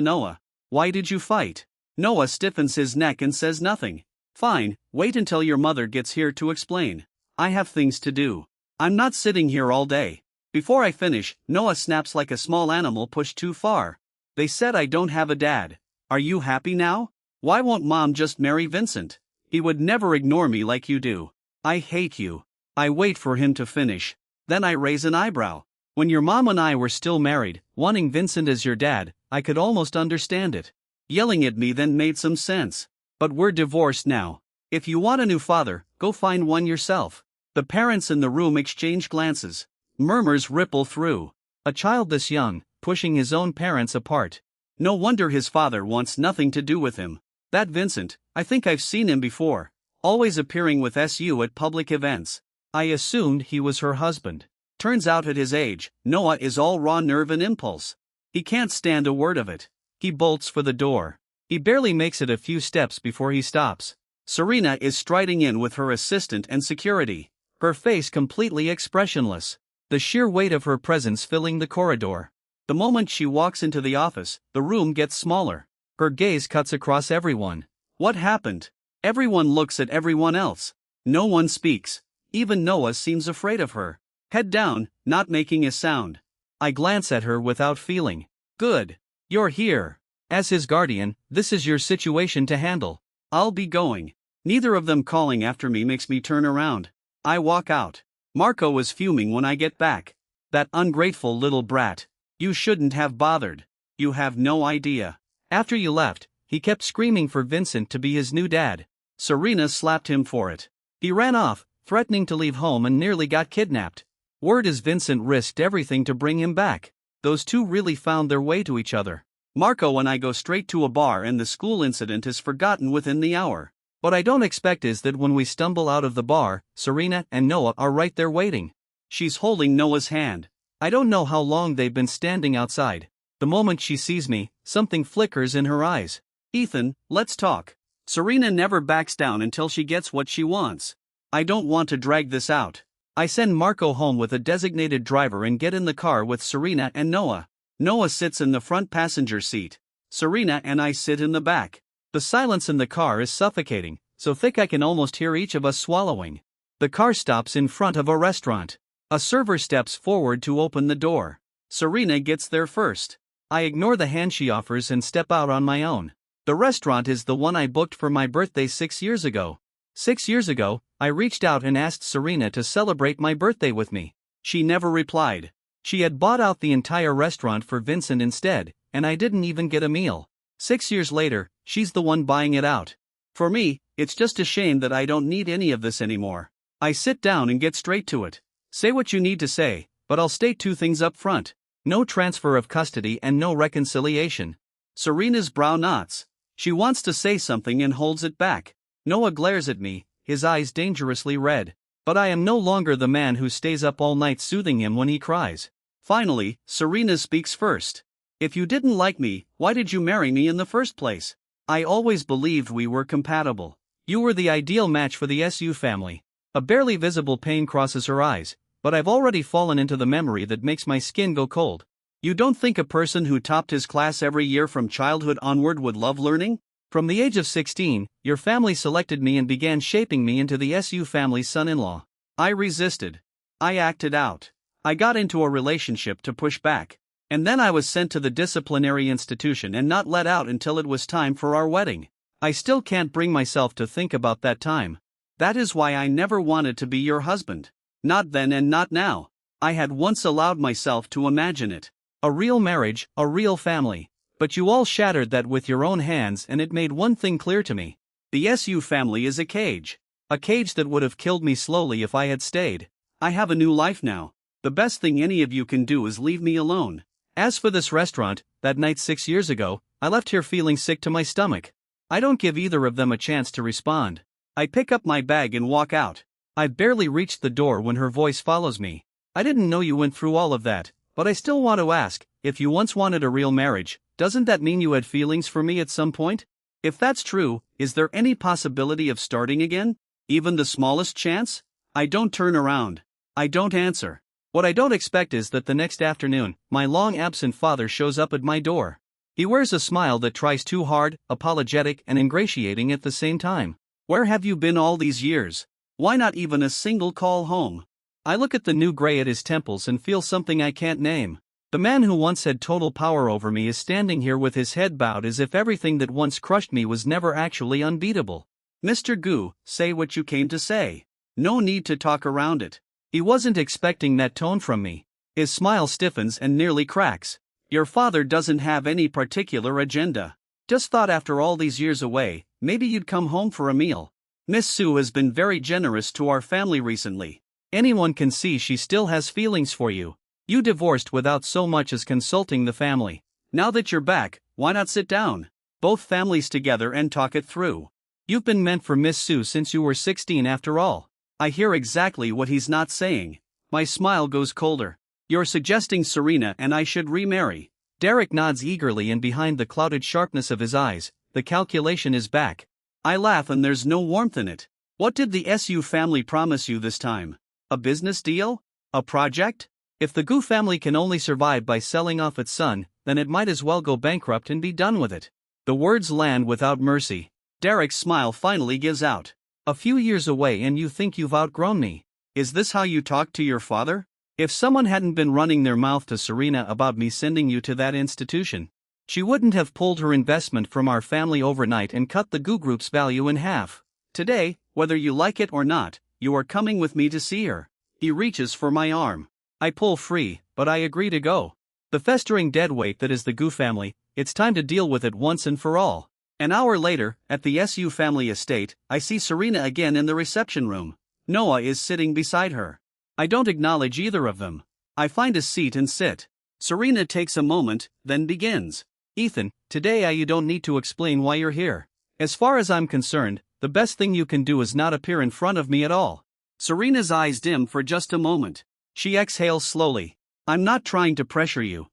B: Noah. Why did you fight? Noah stiffens his neck and says nothing. Fine, wait until your mother gets here to explain. I have things to do. I'm not sitting here all day. Before I finish, Noah snaps like a small animal pushed too far. They said I don't have a dad. Are you happy now? Why won't Mom just marry Vincent? He would never ignore me like you do. I hate you. I wait for him to finish. Then I raise an eyebrow. When your mom and I were still married, wanting Vincent as your dad, I could almost understand it. Yelling at me then made some sense. But we're divorced now. If you want a new father, go find one yourself. The parents in the room exchange glances. Murmurs ripple through. A child this young, pushing his own parents apart. No wonder his father wants nothing to do with him. That Vincent, I think I've seen him before. Always appearing with SU at public events. I assumed he was her husband. Turns out at his age, Noah is all raw nerve and impulse. He can't stand a word of it. He bolts for the door. He barely makes it a few steps before he stops. Serena is striding in with her assistant and security. Her face completely expressionless. The sheer weight of her presence filling the corridor. The moment she walks into the office, the room gets smaller. Her gaze cuts across everyone. What happened? Everyone looks at everyone else. No one speaks. Even Noah seems afraid of her. Head down, not making a sound. I glance at her without feeling. Good. You're here. As his guardian, this is your situation to handle. I'll be going. Neither of them calling after me makes me turn around. I walk out. Marco is fuming when I get back. That ungrateful little brat. You shouldn't have bothered. You have no idea. After you left, he kept screaming for Vincent to be his new dad. Serena slapped him for it. He ran off, threatening to leave home and nearly got kidnapped. Word is Vincent risked everything to bring him back. Those two really found their way to each other. Marco and I go straight to a bar and the school incident is forgotten within the hour. What I don't expect is that when we stumble out of the bar, Serena and Noah are right there waiting. She's holding Noah's hand. I don't know how long they've been standing outside. The moment she sees me, something flickers in her eyes. Ethan, let's talk. Serena never backs down until she gets what she wants. I don't want to drag this out. I send Marco home with a designated driver and get in the car with Serena and Noah. Noah sits in the front passenger seat. Serena and I sit in the back. The silence in the car is suffocating, so thick I can almost hear each of us swallowing. The car stops in front of a restaurant. A server steps forward to open the door. Serena gets there first. I ignore the hand she offers and step out on my own. The restaurant is the one I booked for my birthday 6 years ago. 6 years ago, I reached out and asked Serena to celebrate my birthday with me. She never replied. She had bought out the entire restaurant for Vincent instead, and I didn't even get a meal. 6 years later, she's the one buying it out. For me, it's just a shame that I don't need any of this anymore. I sit down and get straight to it. Say what you need to say, but I'll state two things up front. No transfer of custody and no reconciliation. Serena's brow knots. She wants to say something and holds it back. Noah glares at me, his eyes dangerously red. But I am no longer the man who stays up all night soothing him when he cries. Finally, Serena speaks first. If you didn't like me, why did you marry me in the first place? I always believed we were compatible. You were the ideal match for the SU family. A barely visible pain crosses her eyes, but I've already fallen into the memory that makes my skin go cold. You don't think a person who topped his class every year from childhood onward would love learning? From the age of 16, your family selected me and began shaping me into the SU family's son-in-law. I resisted. I acted out. I got into a relationship to push back. And then I was sent to the disciplinary institution and not let out until it was time for our wedding. I still can't bring myself to think about that time. That is why I never wanted to be your husband. Not then and not now. I had once allowed myself to imagine it. A real marriage, a real family. But you all shattered that with your own hands, and it made one thing clear to me. The SU family is a cage. A cage that would have killed me slowly if I had stayed. I have a new life now. The best thing any of you can do is leave me alone. As for this restaurant, that night 6 years ago, I left here feeling sick to my stomach. I don't give either of them a chance to respond. I pick up my bag and walk out. I've barely reached the door when her voice follows me. I didn't know you went through all of that, but I still want to ask, if you once wanted a real marriage, doesn't that mean you had feelings for me at some point? If that's true, is there any possibility of starting again? Even the smallest chance? I don't turn around. I don't answer. What I don't expect is that the next afternoon, my long-absent father shows up at my door. He wears a smile that tries too hard, apologetic and ingratiating at the same time. Where have you been all these years? Why not even a single call home? I look at the new gray at his temples and feel something I can't name. The man who once had total power over me is standing here with his head bowed as if everything that once crushed me was never actually unbeatable. Mr. Gu, say what you came to say. No need to talk around it. He wasn't expecting that tone from me. His smile stiffens and nearly cracks. Your father doesn't have any particular agenda. Just thought after all these years away, maybe you'd come home for a meal. Miss Sue has been very generous to our family recently. Anyone can see she still has feelings for you. You divorced without so much as consulting the family. Now that you're back, why not sit down? Both families together and talk it through. You've been meant for Miss Sue since you were 16 after all. I hear exactly what he's not saying. My smile goes colder. You're suggesting Serena and I should remarry. Derek nods eagerly, and behind the clouded sharpness of his eyes, the calculation is back. I laugh and there's no warmth in it. What did the SU family promise you this time? A business deal? A project? If the Gu family can only survive by selling off its son, then it might as well go bankrupt and be done with it. The words land without mercy. Derek's smile finally gives out. A few years away and you think you've outgrown me. Is this how you talk to your father? If someone hadn't been running their mouth to Serena about me sending you to that institution, she wouldn't have pulled her investment from our family overnight and cut the Gu Group's value in half. Today, whether you like it or not, you are coming with me to see her. He reaches for my arm. I pull free, but I agree to go. The festering deadweight that is the Gu family, it's time to deal with it once and for all. An hour later, at the SU family estate, I see Serena again in the reception room. Noah is sitting beside her. I don't acknowledge either of them. I find a seat and sit. Serena takes a moment, then begins. Ethan, today you don't need to explain why you're here. As far as I'm concerned, the best thing you can do is not appear in front of me at all. Serena's eyes dim for just a moment. She exhales slowly. I'm not trying to pressure you.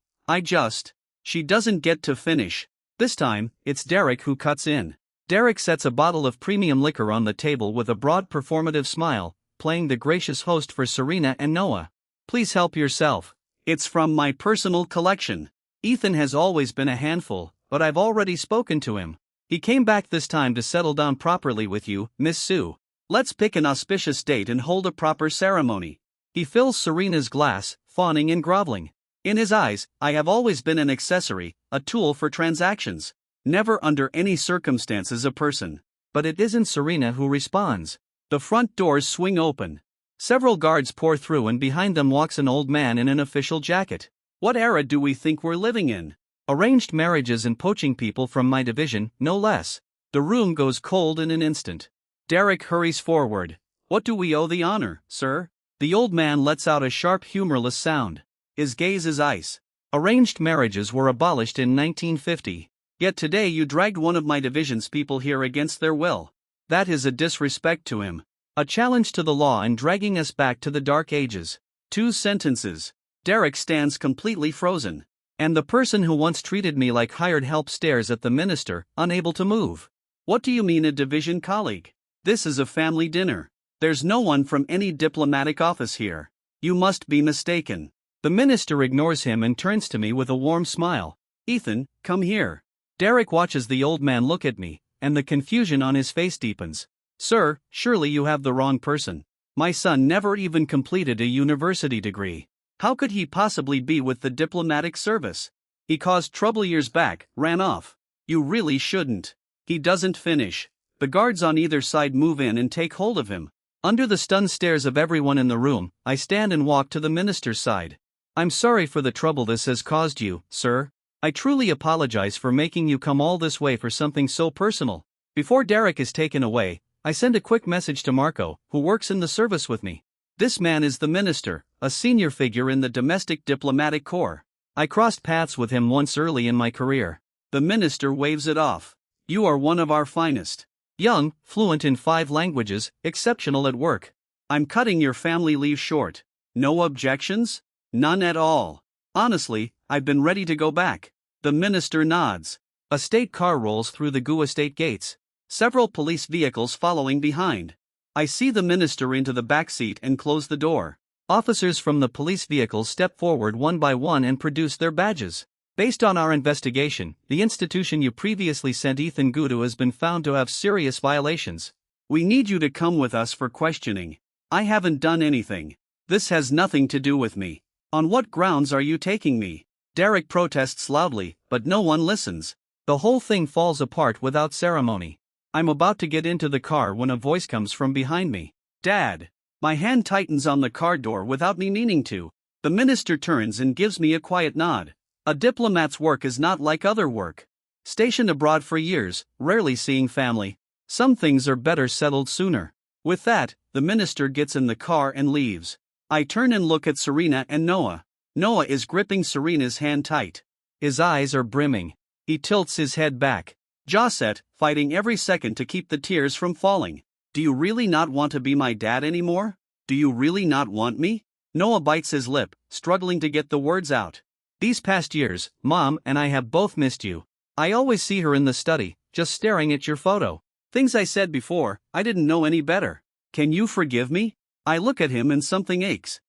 B: She doesn't get to finish. This time, it's Derek who cuts in. Derek sets a bottle of premium liquor on the table with a broad performative smile, playing the gracious host for Serena and Noah. Please help yourself. It's from my personal collection. Ethan has always been a handful, but I've already spoken to him. He came back this time to settle down properly with you, Miss Sue. Let's pick an auspicious date and hold a proper ceremony. He fills Serena's glass, fawning and groveling. In his eyes, I have always been an accessory, a tool for transactions. Never under any circumstances a person.
A: But it isn't Serena who responds.
B: The front doors swing open. Several guards pour through and behind them walks an old man in an official jacket. What era do we think we're living in?
A: Arranged marriages and poaching people from my division, no less.
B: The room goes cold in an instant. Derek hurries forward. What do we owe the honor, sir? The old man lets out a sharp humorless sound. His gaze is ice.
A: Arranged marriages were abolished in 1950.
B: Yet today you dragged one of my division's people here against their will. That is a disrespect to him. A challenge to the law and dragging us back to the dark ages. 2 sentences. Derek stands completely frozen. And the person who once treated me like hired help stares at the minister, unable to move. What do you mean a division colleague? This is a family dinner. There's no one from any diplomatic office here. You must be mistaken.
A: The minister ignores him and turns to me with a warm smile.
B: Ethan, come here.
A: Derek watches the old man look at me, and the confusion on his face deepens.
B: Sir, surely you have the wrong person. My son never even completed a university degree. How could he possibly be with the diplomatic service? He caused trouble years back, ran off. You really shouldn't. He doesn't finish. The guards on either side move in and take hold of him. Under the stunned stares of everyone in the room, I stand and walk to the minister's side. I'm sorry for the trouble this has caused you, sir. I truly apologize for making you come all this way for something so personal. Before Derek is taken away, I send a quick message to Marco, who works in the service with me. This man is the minister, a senior figure in the domestic diplomatic corps. I crossed paths with him once early in my career. The minister waves it off. You are one of our finest.
A: Young, fluent in 5 languages, exceptional at work.
B: I'm cutting your family leave short. No objections? None at all. Honestly, I've been ready to go back. The minister nods.
A: A state car rolls through the GU estate gates.
B: Several police vehicles following behind. I see the minister into the back seat and close the door.
A: Officers from the police vehicles step forward one by one and produce their badges. Based on our investigation, the institution you previously sent Ethan Gu to has been found to have serious violations.
B: We need you to come with us for questioning. I haven't done anything. This has nothing to do with me. On what grounds are you taking me? Derek protests loudly, but no one listens.
A: The whole thing falls apart without ceremony. I'm about to get into the car when a voice comes from behind me.
B: Dad. My hand tightens on the car door without me meaning to. The minister turns and gives me a quiet nod. A diplomat's work is not like other work. Stationed abroad for years, rarely seeing family. Some things are better settled sooner. With that, the minister gets in the car and leaves. I turn and look at Serena and Noah. Noah is gripping Serena's hand tight.
A: His eyes are brimming. He tilts his head back,
B: jaw set, fighting every second to keep the tears from falling. Do you really not want to be my dad anymore? Do you really not want me? Noah bites his lip, struggling to get the words out.
A: These past years, Mom and I have both missed you. I always see her in the study, just staring at your photo.
B: Things I said before, I didn't know any better. Can you forgive me? I look at him and something aches.